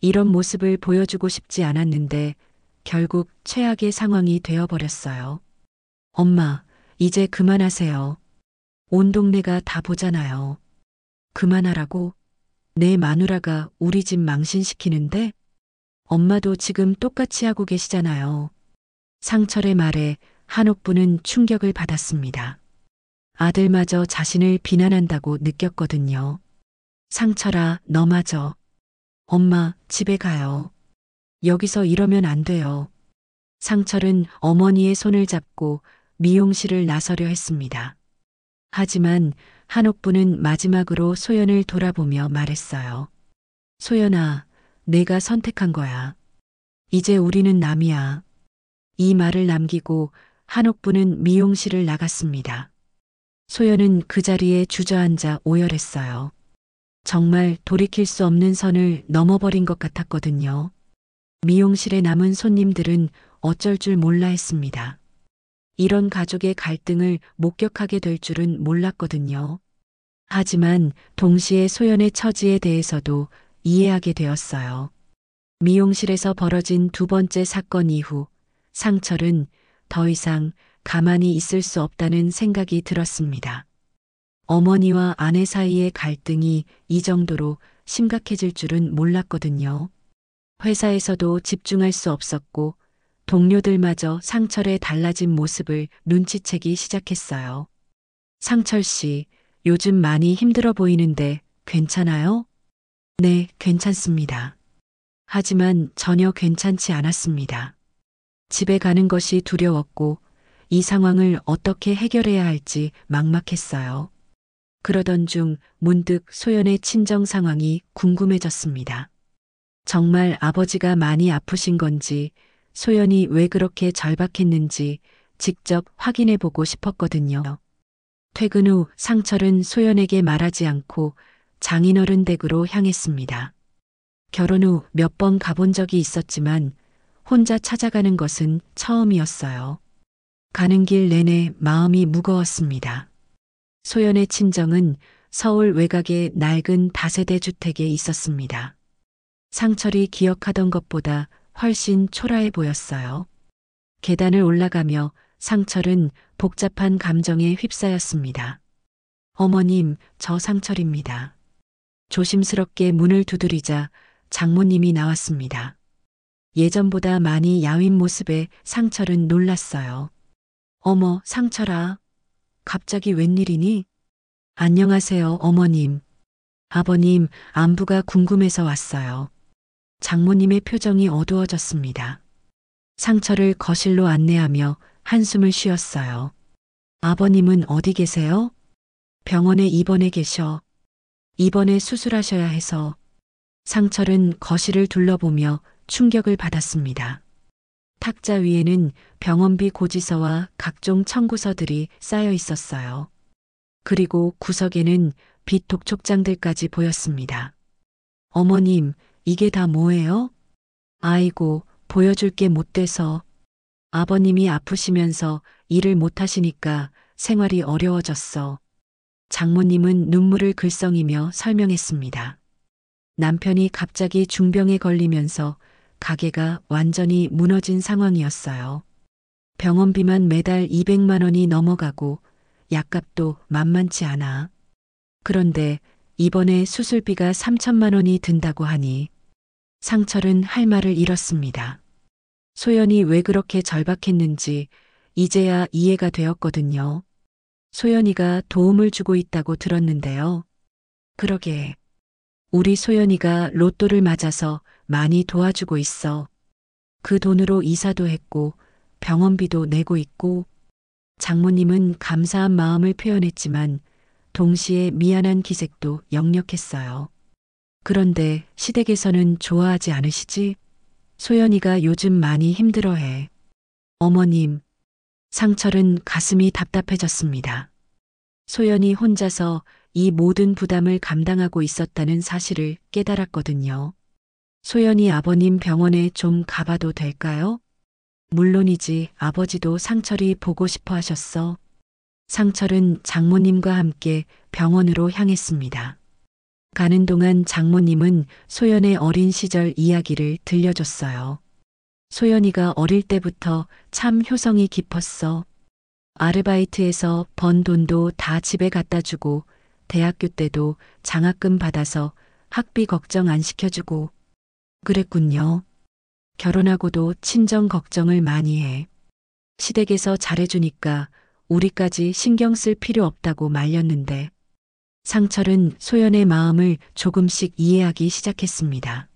이런 모습을 보여주고 싶지 않았는데 결국 최악의 상황이 되어버렸어요. 엄마, 이제 그만하세요. 온 동네가 다 보잖아요. 그만하라고? 내 마누라가 우리 집 망신시키는데? 엄마도 지금 똑같이 하고 계시잖아요. 상철의 말에 한옥부는 충격을 받았습니다. 아들마저 자신을 비난한다고 느꼈거든요. 상철아, 너마저. 엄마, 집에 가요. 여기서 이러면 안 돼요. 상철은 어머니의 손을 잡고 미용실을 나서려 했습니다. 하지만 한옥부는 마지막으로 소연을 돌아보며 말했어요. 소연아, 내가 선택한 거야. 이제 우리는 남이야. 이 말을 남기고 한옥부는 미용실을 나갔습니다. 소연은 그 자리에 주저앉아 오열했어요. 정말 돌이킬 수 없는 선을 넘어버린 것 같았거든요. 미용실에 남은 손님들은 어쩔 줄 몰라 했습니다. 이런 가족의 갈등을 목격하게 될 줄은 몰랐거든요. 하지만 동시에 소연의 처지에 대해서도 이해하게 되었어요. 미용실에서 벌어진 두 번째 사건 이후 상철은 더 이상 가만히 있을 수 없다는 생각이 들었습니다. 어머니와 아내 사이의 갈등이 이 정도로 심각해질 줄은 몰랐거든요. 회사에서도 집중할 수 없었고 동료들마저 상철의 달라진 모습을 눈치채기 시작했어요. 상철 씨, 요즘 많이 힘들어 보이는데 괜찮아요? 네, 괜찮습니다. 하지만 전혀 괜찮지 않았습니다. 집에 가는 것이 두려웠고 이 상황을 어떻게 해결해야 할지 막막했어요. 그러던 중 문득 소연의 친정 상황이 궁금해졌습니다. 정말 아버지가 많이 아프신 건지 소연이 왜 그렇게 절박했는지 직접 확인해 보고 싶었거든요. 퇴근 후 상철은 소연에게 말하지 않고 장인어른 댁으로 향했습니다. 결혼 후 몇 번 가본 적이 있었지만 혼자 찾아가는 것은 처음이었어요. 가는 길 내내 마음이 무거웠습니다. 소연의 친정은 서울 외곽의 낡은 다세대 주택에 있었습니다. 상철이 기억하던 것보다 훨씬 초라해 보였어요. 계단을 올라가며 상철은 복잡한 감정에 휩싸였습니다. 어머님, 저 상철입니다. 조심스럽게 문을 두드리자 장모님이 나왔습니다. 예전보다 많이 야윈 모습에 상철은 놀랐어요. 어머, 상철아. 갑자기 웬일이니? 안녕하세요, 어머님. 아버님, 안부가 궁금해서 왔어요. 장모님의 표정이 어두워졌습니다. 상철을 거실로 안내하며 한숨을 쉬었어요. 아버님은 어디 계세요? 병원에 입원해 계셔. 입원해 수술하셔야 해서. 상철은 거실을 둘러보며 충격을 받았습니다. 탁자 위에는 병원비 고지서와 각종 청구서들이 쌓여 있었어요. 그리고 구석에는 빚 독촉장들까지 보였습니다. 어머님, 이게 다 뭐예요? 아이고, 보여줄 게 못 돼서. 아버님이 아프시면서 일을 못 하시니까 생활이 어려워졌어. 장모님은 눈물을 글썽이며 설명했습니다. 남편이 갑자기 중병에 걸리면서 가게가 완전히 무너진 상황이었어요. 병원비만 매달 200만 원이 넘어가고 약값도 만만치 않아. 그런데 이번에 수술비가 3천만 원이 든다고 하니 상철은 할 말을 잃었습니다. 소연이 왜 그렇게 절박했는지 이제야 이해가 되었거든요. 소연이가 도움을 주고 있다고 들었는데요. 그러게. 우리 소연이가 로또를 맞아서 많이 도와주고 있어. 그 돈으로 이사도 했고 병원비도 내고 있고 장모님은 감사한 마음을 표현했지만 동시에 미안한 기색도 역력했어요. 그런데 시댁에서는 좋아하지 않으시지? 소연이가 요즘 많이 힘들어해. 어머님, 상철은 가슴이 답답해졌습니다. 소연이 혼자서 이 모든 부담을 감당하고 있었다는 사실을 깨달았거든요. 소연이 아버님 병원에 좀 가봐도 될까요? 물론이지, 아버지도 상철이 보고 싶어 하셨어. 상철은 장모님과 함께 병원으로 향했습니다. 가는 동안 장모님은 소연의 어린 시절 이야기를 들려줬어요. 소연이가 어릴 때부터 참 효성이 깊었어. 아르바이트에서 번 돈도 다 집에 갖다 주고 대학교 때도 장학금 받아서 학비 걱정 안 시켜주고 그랬군요. 결혼하고도 친정 걱정을 많이 해. 시댁에서 잘해주니까 우리까지 신경 쓸 필요 없다고 말렸는데 상철은 소연의 마음을 조금씩 이해하기 시작했습니다.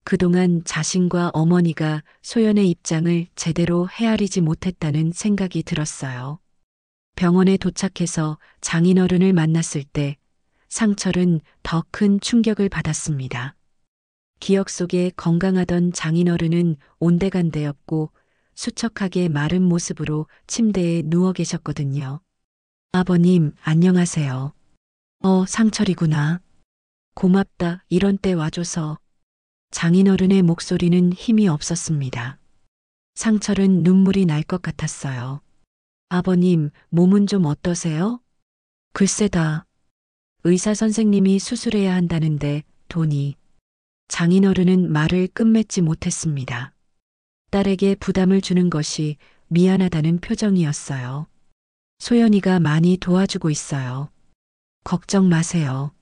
그동안 자신과 어머니가 소연의 입장을 제대로 헤아리지 못했다는 생각이 들었어요. 병원에 도착해서 장인어른을 만났을 때 상철은 더 큰 충격을 받았습니다. 기억 속에 건강하던 장인어른은 온데간데였고 수척하게 마른 모습으로 침대에 누워 계셨거든요. 아버님, 안녕하세요. 상철이구나. 고맙다, 이런 때 와줘서. 장인어른의 목소리는 힘이 없었습니다. 상철은 눈물이 날 것 같았어요. 아버님, 몸은 좀 어떠세요? 글쎄다. 의사 선생님이 수술해야 한다는데 돈이. 장인어른은 말을 끝맺지 못했습니다. 딸에게 부담을 주는 것이 미안하다는 표정이었어요. 소연이가 많이 도와주고 있어요. 걱정 마세요.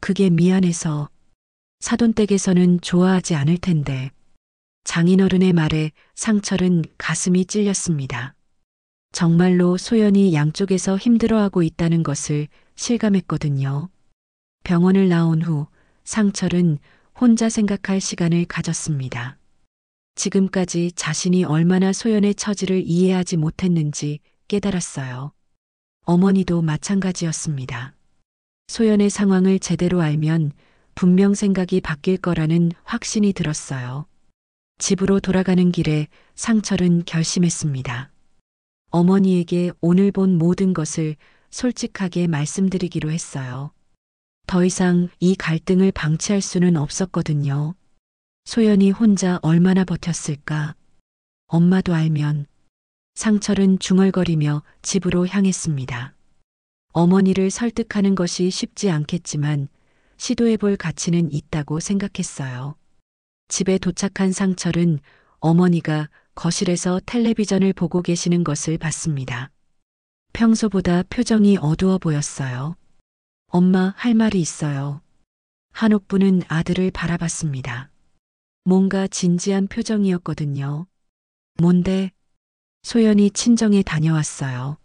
그게 미안해서. 사돈댁에서는 좋아하지 않을 텐데. 장인어른의 말에 상철은 가슴이 찔렸습니다. 정말로 소연이 양쪽에서 힘들어하고 있다는 것을 실감했거든요. 병원을 나온 후 상철은 혼자 생각할 시간을 가졌습니다. 지금까지 자신이 얼마나 소연의 처지를 이해하지 못했는지 깨달았어요. 어머니도 마찬가지였습니다. 소연의 상황을 제대로 알면 분명 생각이 바뀔 거라는 확신이 들었어요. 집으로 돌아가는 길에 상철은 결심했습니다. 어머니에게 오늘 본 모든 것을 솔직하게 말씀드리기로 했어요. 더 이상 이 갈등을 방치할 수는 없었거든요. 소연이 혼자 얼마나 버텼을까? 엄마도 알면. 상철은 중얼거리며 집으로 향했습니다. 어머니를 설득하는 것이 쉽지 않겠지만 시도해볼 가치는 있다고 생각했어요. 집에 도착한 상철은 어머니가 거실에서 텔레비전을 보고 계시는 것을 봤습니다. 평소보다 표정이 어두워 보였어요. 엄마, 할 말이 있어요. 한옥부는 아들을 바라봤습니다. 뭔가 진지한 표정이었거든요. 뭔데? 소연이 친정에 다녀왔어요.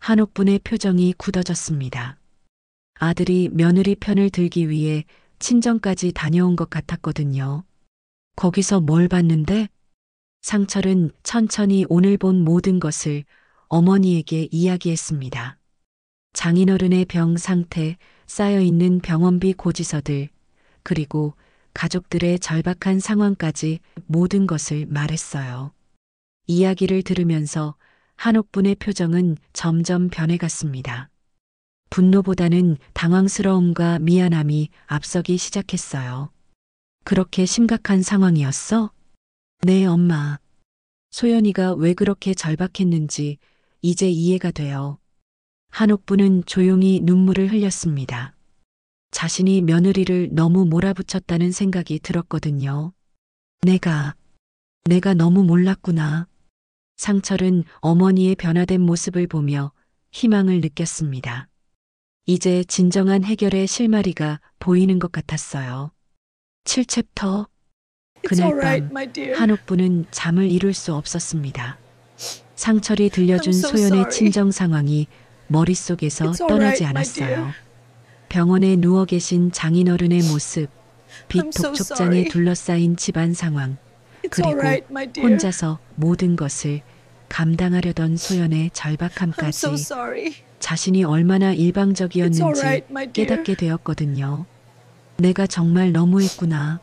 한옥분의 표정이 굳어졌습니다. 아들이 며느리 편을 들기 위해 친정까지 다녀온 것 같았거든요. 거기서 뭘 봤는데? 상철은 천천히 오늘 본 모든 것을 어머니에게 이야기했습니다. 장인어른의 병 상태, 쌓여있는 병원비 고지서들, 그리고 가족들의 절박한 상황까지 모든 것을 말했어요. 이야기를 들으면서 한옥분의 표정은 점점 변해갔습니다. 분노보다는 당황스러움과 미안함이 앞서기 시작했어요. 그렇게 심각한 상황이었어? 네, 엄마. 소연이가 왜 그렇게 절박했는지 이제 이해가 돼요. 한옥부는 조용히 눈물을 흘렸습니다. 자신이 며느리를 너무 몰아붙였다는 생각이 들었거든요. 내가 너무 몰랐구나. 상철은 어머니의 변화된 모습을 보며 희망을 느꼈습니다. 이제 진정한 해결의 실마리가 보이는 것 같았어요. 7챕터. 그날 밤 한옥부는 잠을 이룰 수 없었습니다. 상철이 들려준 소연의 친정 상황이 머릿속에서 떠나지 않았어요. 병원에 누워 계신 장인어른의 모습, 빛 독촉장에 둘러싸인 집안 상황, 그리고 혼자서 모든 것을 감당하려던 소연의 I'm 절박함까지 so sorry. 자신이 얼마나 It's 일방적이었는지 alright, my dear. 깨닫게 되었거든요. 내가 정말 너무했구나.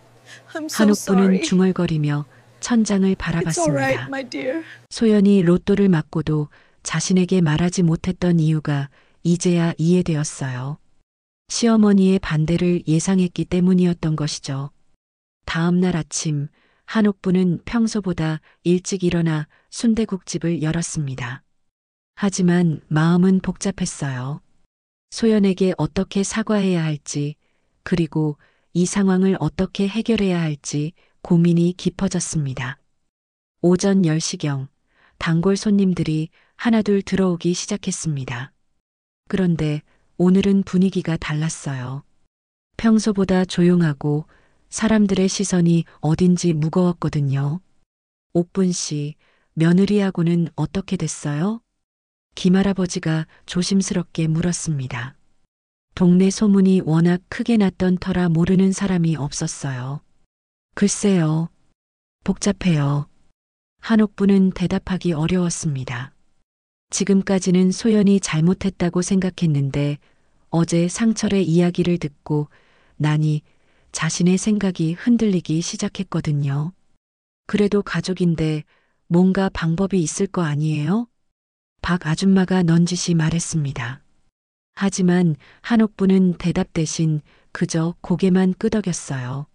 I'm so 한옥부는 sorry. 중얼거리며 천장을 It's alright, 바라봤습니다. my dear. 소연이 로또를 맞고도 자신에게 말하지 못했던 이유가 이제야 이해되었어요. 시어머니의 반대를 예상했기 때문이었던 것이죠. 다음 날 아침, 한옥부는 평소보다 일찍 일어나 순대국집을 열었습니다. 하지만 마음은 복잡했어요. 소연에게 어떻게 사과해야 할지, 그리고 이 상황을 어떻게 해결해야 할지 고민이 깊어졌습니다. 오전 10시경, 단골 손님들이 하나둘 들어오기 시작했습니다. 그런데 오늘은 분위기가 달랐어요. 평소보다 조용하고 사람들의 시선이 어딘지 무거웠거든요. 옥분 씨, 며느리하고는 어떻게 됐어요? 김할아버지가 조심스럽게 물었습니다. 동네 소문이 워낙 크게 났던 터라 모르는 사람이 없었어요. 글쎄요. 복잡해요. 한옥부는 대답하기 어려웠습니다. 지금까지는 소연이 잘못했다고 생각했는데 어제 상철의 이야기를 듣고 나니 자신의 생각이 흔들리기 시작했거든요. 그래도 가족인데 뭔가 방법이 있을 거 아니에요? 박 아줌마가 넌지시 말했습니다. 하지만 한옥부는 대답 대신 그저 고개만 끄덕였어요.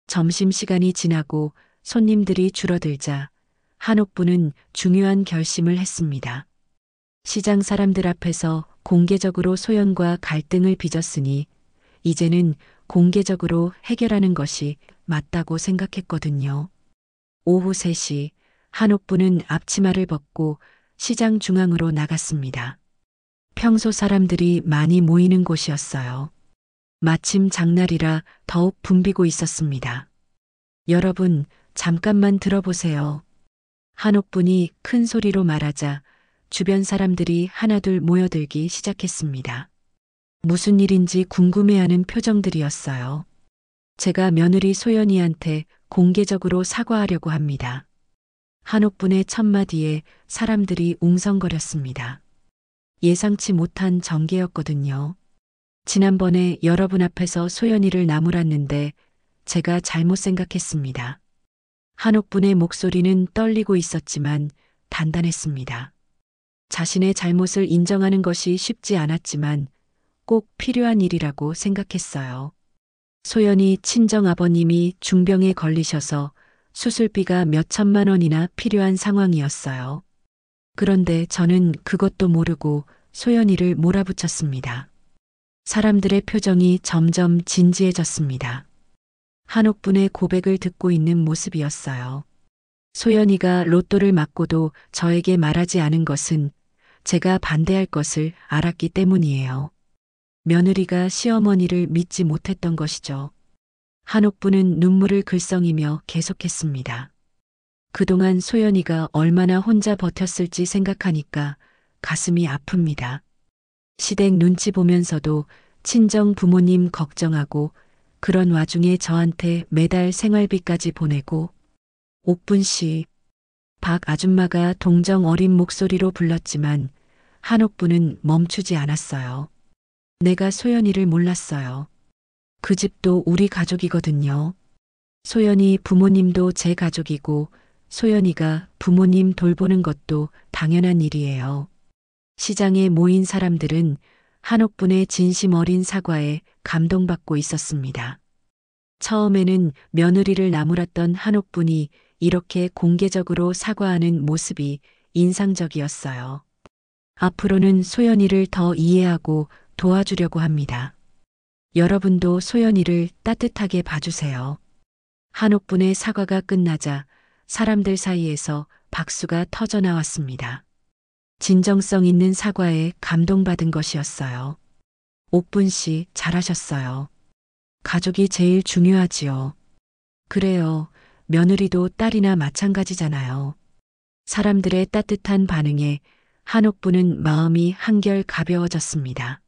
점심시간이 지나고 손님들이 줄어들자 한옥부는 중요한 결심을 했습니다. 시장 사람들 앞에서 공개적으로 소연과 갈등을 빚었으니 이제는 공개적으로 해결하는 것이 맞다고 생각했거든요. 오후 3시 한옥부는 앞치마를 벗고 시장 중앙으로 나갔습니다. 평소 사람들이 많이 모이는 곳이었어요. 마침 장날이라 더욱 붐비고 있었습니다. 여러분, 잠깐만 들어보세요. 한옥분이 큰 소리로 말하자 주변 사람들이 하나둘 모여들기 시작했습니다. 무슨 일인지 궁금해하는 표정들이었어요. 제가 며느리 소연이한테 공개적으로 사과하려고 합니다. 한옥분의 첫마디에 사람들이 웅성거렸습니다. 예상치 못한 전개였거든요. 지난번에 여러분 앞에서 소연이를 나무랐는데 제가 잘못 생각했습니다. 한옥분의 목소리는 떨리고 있었지만 단단했습니다. 자신의 잘못을 인정하는 것이 쉽지 않았지만 꼭 필요한 일이라고 생각했어요. 소연이 친정아버님이 중병에 걸리셔서 수술비가 몇 천만 원이나 필요한 상황이었어요. 그런데 저는 그것도 모르고 소연이를 몰아붙였습니다. 사람들의 표정이 점점 진지해졌습니다. 한옥분의 고백을 듣고 있는 모습이었어요. 소연이가 로또를 맞고도 저에게 말하지 않은 것은 제가 반대할 것을 알았기 때문이에요. 며느리가 시어머니를 믿지 못했던 것이죠. 한옥분은 눈물을 글썽이며 계속했습니다. 그동안 소연이가 얼마나 혼자 버텼을지 생각하니까 가슴이 아픕니다. 시댁 눈치 보면서도 친정 부모님 걱정하고 그런 와중에 저한테 매달 생활비까지 보내고 옥분 씨, 박 아줌마가 동정 어린 목소리로 불렀지만 한옥분은 멈추지 않았어요. 내가 소연이를 몰랐어요. 그 집도 우리 가족이거든요. 소연이 부모님도 제 가족이고 소연이가 부모님 돌보는 것도 당연한 일이에요. 시장에 모인 사람들은 한옥분의 진심 어린 사과에 감동받고 있었습니다. 처음에는 며느리를 나무랐던 한옥분이 이렇게 공개적으로 사과하는 모습이 인상적이었어요. 앞으로는 소연이를 더 이해하고 도와주려고 합니다. 여러분도 소연이를 따뜻하게 봐주세요. 한옥분의 사과가 끝나자 사람들 사이에서 박수가 터져 나왔습니다. 진정성 있는 사과에 감동받은 것이었어요. 옥분 씨, 잘하셨어요. 가족이 제일 중요하지요. 그래요. 며느리도 딸이나 마찬가지잖아요. 사람들의 따뜻한 반응에 한옥분은 마음이 한결 가벼워졌습니다.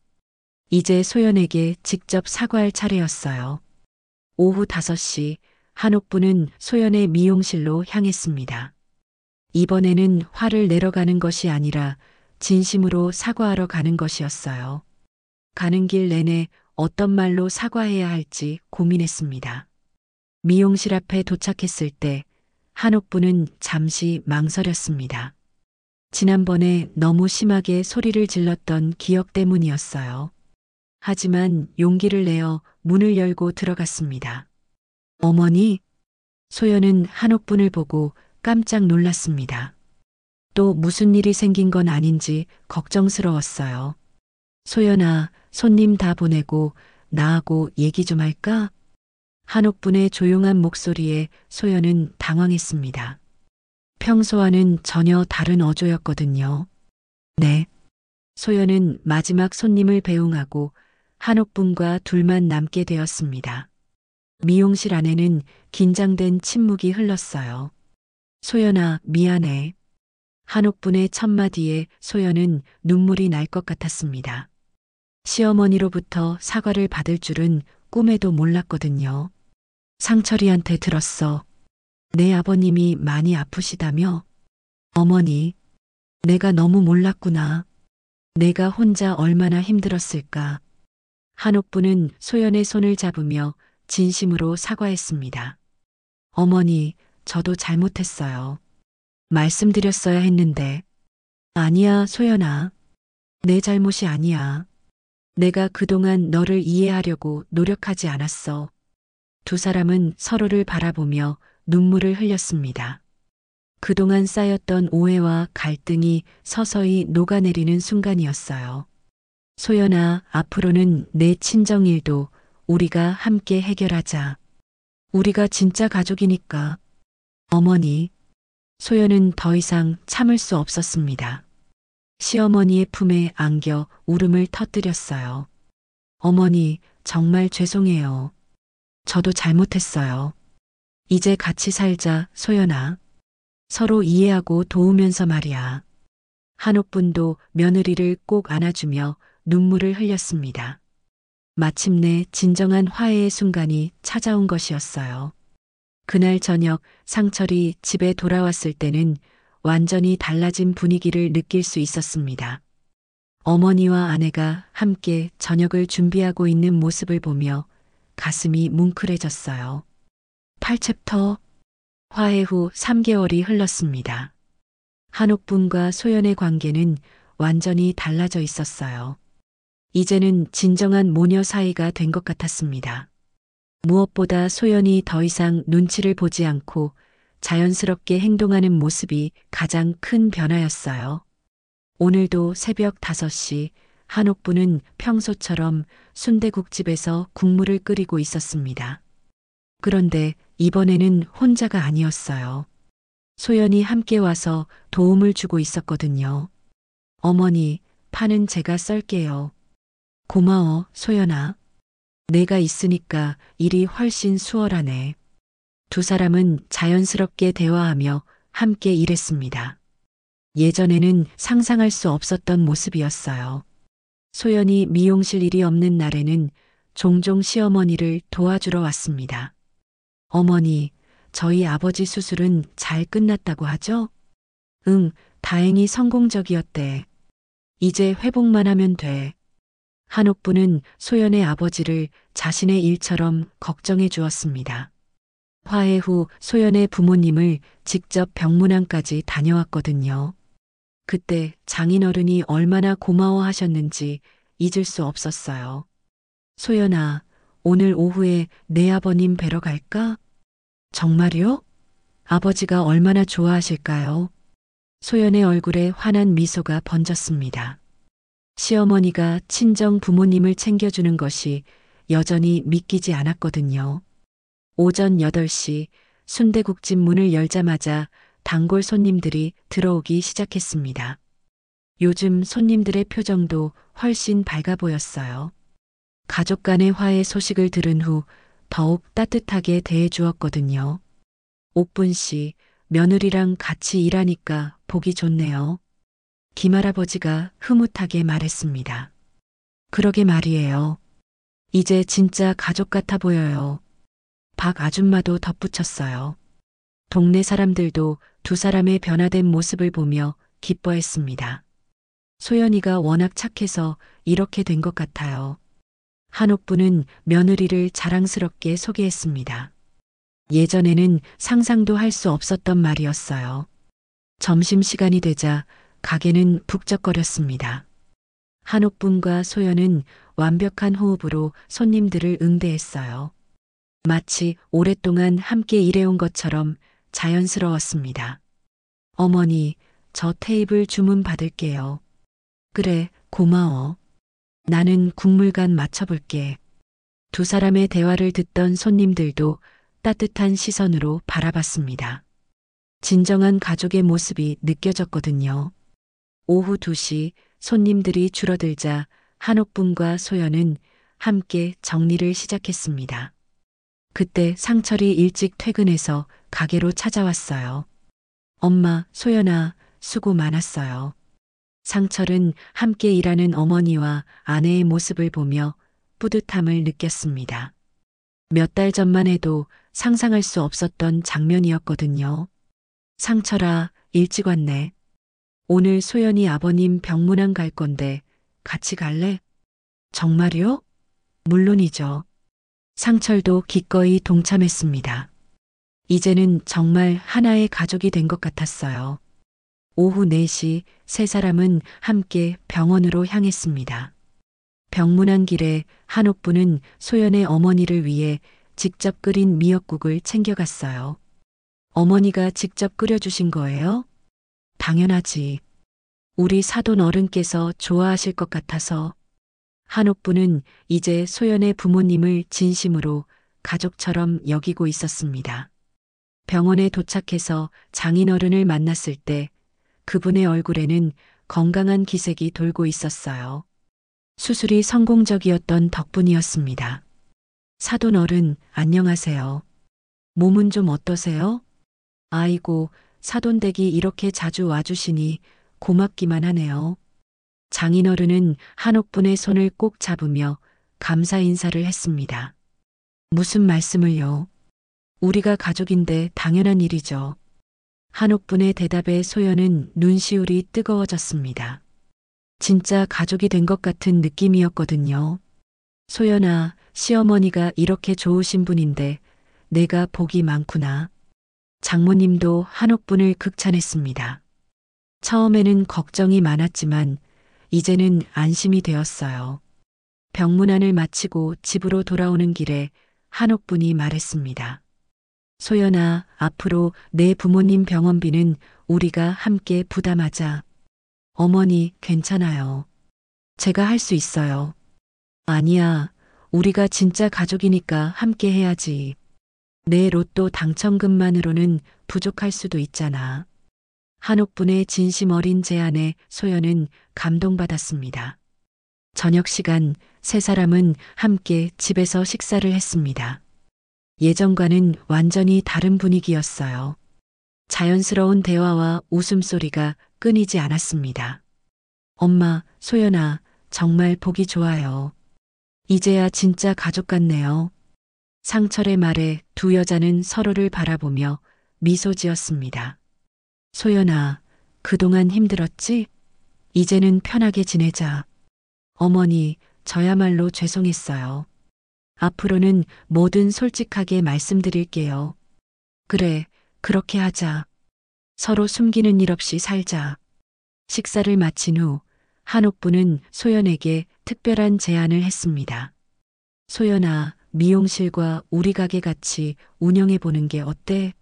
이제 소연에게 직접 사과할 차례였어요. 오후 5시 한옥분은 소연의 미용실로 향했습니다. 이번에는 화를 내러 가는 것이 아니라 진심으로 사과하러 가는 것이었어요. 가는 길 내내 어떤 말로 사과해야 할지 고민했습니다. 미용실 앞에 도착했을 때 한옥부는 잠시 망설였습니다. 지난번에 너무 심하게 소리를 질렀던 기억 때문이었어요. 하지만 용기를 내어 문을 열고 들어갔습니다. 어머니, 소연은 한옥분을 보고 깜짝 놀랐습니다. 또 무슨 일이 생긴 건 아닌지 걱정스러웠어요. 소연아, 손님 다 보내고 나하고 얘기 좀 할까? 한옥분의 조용한 목소리에 소연은 당황했습니다. 평소와는 전혀 다른 어조였거든요. 네. 소연은 마지막 손님을 배웅하고 한옥분과 둘만 남게 되었습니다. 미용실 안에는 긴장된 침묵이 흘렀어요. 소연아, 미안해. 한옥분의 첫마디에 소연은 눈물이 날 것 같았습니다. 시어머니로부터 사과를 받을 줄은 꿈에도 몰랐거든요. 상철이한테 들었어. 내 아버님이 많이 아프시다며? 어머니, 내가 너무 몰랐구나. 내가 혼자 얼마나 힘들었을까. 한옥부는 소연의 손을 잡으며 진심으로 사과했습니다. 어머니, 저도 잘못했어요. 말씀드렸어야 했는데. 아니야, 소연아. 내 잘못이 아니야. 내가 그동안 너를 이해하려고 노력하지 않았어. 두 사람은 서로를 바라보며 눈물을 흘렸습니다. 그동안 쌓였던 오해와 갈등이 서서히 녹아내리는 순간이었어요. 소연아, 앞으로는 내 친정일도 우리가 함께 해결하자. 우리가 진짜 가족이니까. 어머니, 소연은 더 이상 참을 수 없었습니다. 시어머니의 품에 안겨 울음을 터뜨렸어요. 어머니, 정말 죄송해요. 저도 잘못했어요. 이제 같이 살자, 소연아. 서로 이해하고 도우면서 말이야. 한옥분도 며느리를 꼭 안아주며 눈물을 흘렸습니다. 마침내 진정한 화해의 순간이 찾아온 것이었어요. 그날 저녁 상철이 집에 돌아왔을 때는 완전히 달라진 분위기를 느낄 수 있었습니다. 어머니와 아내가 함께 저녁을 준비하고 있는 모습을 보며 가슴이 뭉클해졌어요. 8챕터 화해 후 3개월이 흘렀습니다. 한옥분과 소연의 관계는 완전히 달라져 있었어요. 이제는 진정한 모녀 사이가 된 것 같았습니다. 무엇보다 소연이 더 이상 눈치를 보지 않고 자연스럽게 행동하는 모습이 가장 큰 변화였어요. 오늘도 새벽 5시 한옥부는 평소처럼 순대국집에서 국물을 끓이고 있었습니다. 그런데 이번에는 혼자가 아니었어요. 소연이 함께 와서 도움을 주고 있었거든요. 어머니, 파는 제가 썰게요. 고마워, 소연아. 내가 있으니까 일이 훨씬 수월하네. 두 사람은 자연스럽게 대화하며 함께 일했습니다. 예전에는 상상할 수 없었던 모습이었어요. 소연이 미용실 일이 없는 날에는 종종 시어머니를 도와주러 왔습니다. 어머니, 저희 아버지 수술은 잘 끝났다고 하죠? 응, 다행히 성공적이었대. 이제 회복만 하면 돼. 한옥부는 소연의 아버지를 자신의 일처럼 걱정해 주었습니다. 화해 후 소연의 부모님을 직접 병문안까지 다녀왔거든요. 그때 장인어른이 얼마나 고마워하셨는지 잊을 수 없었어요. 소연아, 오늘 오후에 내 아버님 뵈러 갈까? 정말요? 아버지가 얼마나 좋아하실까요? 소연의 얼굴에 환한 미소가 번졌습니다. 시어머니가 친정 부모님을 챙겨주는 것이 여전히 믿기지 않았거든요. 오전 8시 순대국집 문을 열자마자 단골 손님들이 들어오기 시작했습니다. 요즘 손님들의 표정도 훨씬 밝아 보였어요. 가족 간의 화해 소식을 들은 후 더욱 따뜻하게 대해 주었거든요. 옥분 씨, 며느리랑 같이 일하니까 보기 좋네요. 김할아버지가 흐뭇하게 말했습니다. 그러게 말이에요. 이제 진짜 가족 같아 보여요. 박 아줌마도 덧붙였어요. 동네 사람들도 두 사람의 변화된 모습을 보며 기뻐했습니다. 소연이가 워낙 착해서 이렇게 된 것 같아요. 한옥부는 며느리를 자랑스럽게 소개했습니다. 예전에는 상상도 할 수 없었던 말이었어요. 점심시간이 되자 가게는 북적거렸습니다. 한옥분과 소연은 완벽한 호흡으로 손님들을 응대했어요. 마치 오랫동안 함께 일해온 것처럼 자연스러웠습니다. 어머니, 저 테이블 주문 받을게요. 그래, 고마워. 나는 국물간 맞춰볼게. 두 사람의 대화를 듣던 손님들도 따뜻한 시선으로 바라봤습니다. 진정한 가족의 모습이 느껴졌거든요. 오후 2시 손님들이 줄어들자 한옥분과 소연은 함께 정리를 시작했습니다. 그때 상철이 일찍 퇴근해서 가게로 찾아왔어요. 엄마, 소연아, 수고 많았어요. 상철은 함께 일하는 어머니와 아내의 모습을 보며 뿌듯함을 느꼈습니다. 몇 달 전만 해도 상상할 수 없었던 장면이었거든요. 상철아, 일찍 왔네. 오늘 소연이 아버님 병문안 갈 건데 같이 갈래? 정말요? 물론이죠. 상철도 기꺼이 동참했습니다. 이제는 정말 하나의 가족이 된 것 같았어요. 오후 4시 세 사람은 함께 병원으로 향했습니다. 병문안 길에 한옥부는 소연의 어머니를 위해 직접 끓인 미역국을 챙겨갔어요. 어머니가 직접 끓여주신 거예요? 당연하지. 우리 사돈 어른께서 좋아하실 것 같아서. 한옥부는 이제 소연의 부모님을 진심으로 가족처럼 여기고 있었습니다. 병원에 도착해서 장인어른을 만났을 때 그분의 얼굴에는 건강한 기색이 돌고 있었어요. 수술이 성공적이었던 덕분이었습니다. 사돈 어른, 안녕하세요. 몸은 좀 어떠세요? 아이고, 사돈댁이 이렇게 자주 와주시니 고맙기만 하네요. 장인어른은 한옥분의 손을 꼭 잡으며 감사 인사를 했습니다. 무슨 말씀을요? 우리가 가족인데 당연한 일이죠. 한옥분의 대답에 소연은 눈시울이 뜨거워졌습니다. 진짜 가족이 된 것 같은 느낌이었거든요. 소연아, 시어머니가 이렇게 좋으신 분인데 내가 복이 많구나. 장모님도 한옥분을 극찬했습니다. 처음에는 걱정이 많았지만 이제는 안심이 되었어요. 병문안을 마치고 집으로 돌아오는 길에 한옥분이 말했습니다. 소연아, 앞으로 내 부모님 병원비는 우리가 함께 부담하자. 어머니, 괜찮아요. 제가 할 수 있어요. 아니야, 우리가 진짜 가족이니까 함께 해야지. 내 로또 당첨금만으로는 부족할 수도 있잖아. 한옥분의 진심 어린 제안에 소연은 감동받았습니다. 저녁 시간 세 사람은 함께 집에서 식사를 했습니다. 예전과는 완전히 다른 분위기였어요. 자연스러운 대화와 웃음소리가 끊이지 않았습니다. 엄마, 소연아, 정말 보기 좋아요. 이제야 진짜 가족 같네요. 상철의 말에 두 여자는 서로를 바라보며 미소 지었습니다. 소연아, 그동안 힘들었지? 이제는 편하게 지내자. 어머니, 저야말로 죄송했어요. 앞으로는 뭐든 솔직하게 말씀드릴게요. 그래, 그렇게 하자. 서로 숨기는 일 없이 살자. 식사를 마친 후 한옥부는 소연에게 특별한 제안을 했습니다. 소연아, 미용실과 우리 가게 같이 운영해 보는 게 어때?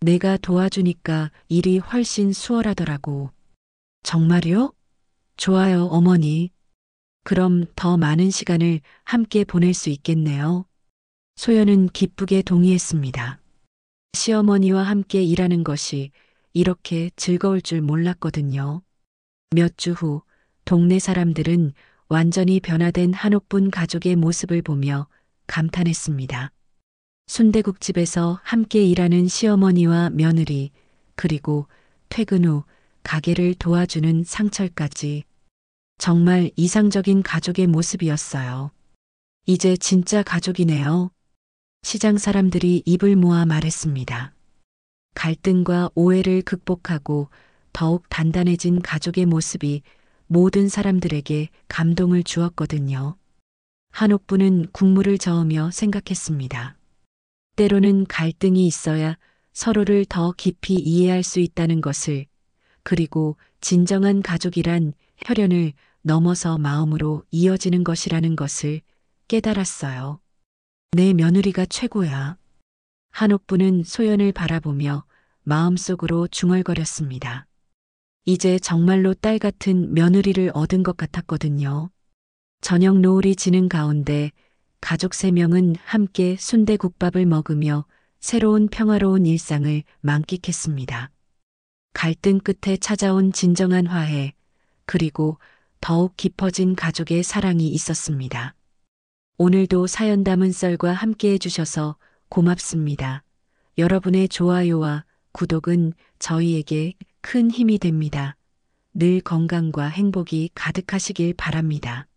내가 도와주니까 일이 훨씬 수월하더라고. 정말요? 좋아요, 어머니. 그럼 더 많은 시간을 함께 보낼 수 있겠네요. 소연은 기쁘게 동의했습니다. 시어머니와 함께 일하는 것이 이렇게 즐거울 줄 몰랐거든요. 몇 주 후 동네 사람들은 완전히 변화된 한옥분 가족의 모습을 보며 감탄했습니다. 순대국집에서 함께 일하는 시어머니와 며느리, 그리고 퇴근 후 가게를 도와주는 상철까지. 정말 이상적인 가족의 모습이었어요. 이제 진짜 가족이네요. 시장 사람들이 입을 모아 말했습니다. 갈등과 오해를 극복하고 더욱 단단해진 가족의 모습이 모든 사람들에게 감동을 주었거든요. 한옥부는 국물을 저으며 생각했습니다. 때로는 갈등이 있어야 서로를 더 깊이 이해할 수 있다는 것을, 그리고 진정한 가족이란 혈연을 넘어서 마음으로 이어지는 것이라는 것을 깨달았어요. 내 며느리가 최고야. 한옥부는 소연을 바라보며 마음속으로 중얼거렸습니다. 이제 정말로 딸 같은 며느리를 얻은 것 같았거든요. 저녁 노을이 지는 가운데 가족 3명은 함께 순대국밥을 먹으며 새로운 평화로운 일상을 만끽했습니다. 갈등 끝에 찾아온 진정한 화해, 그리고 더욱 깊어진 가족의 사랑이 있었습니다. 오늘도 사연 담은 썰과 함께 해주셔서 고맙습니다. 여러분의 좋아요와 구독은 저희에게 큰 힘이 됩니다. 늘 건강과 행복이 가득하시길 바랍니다.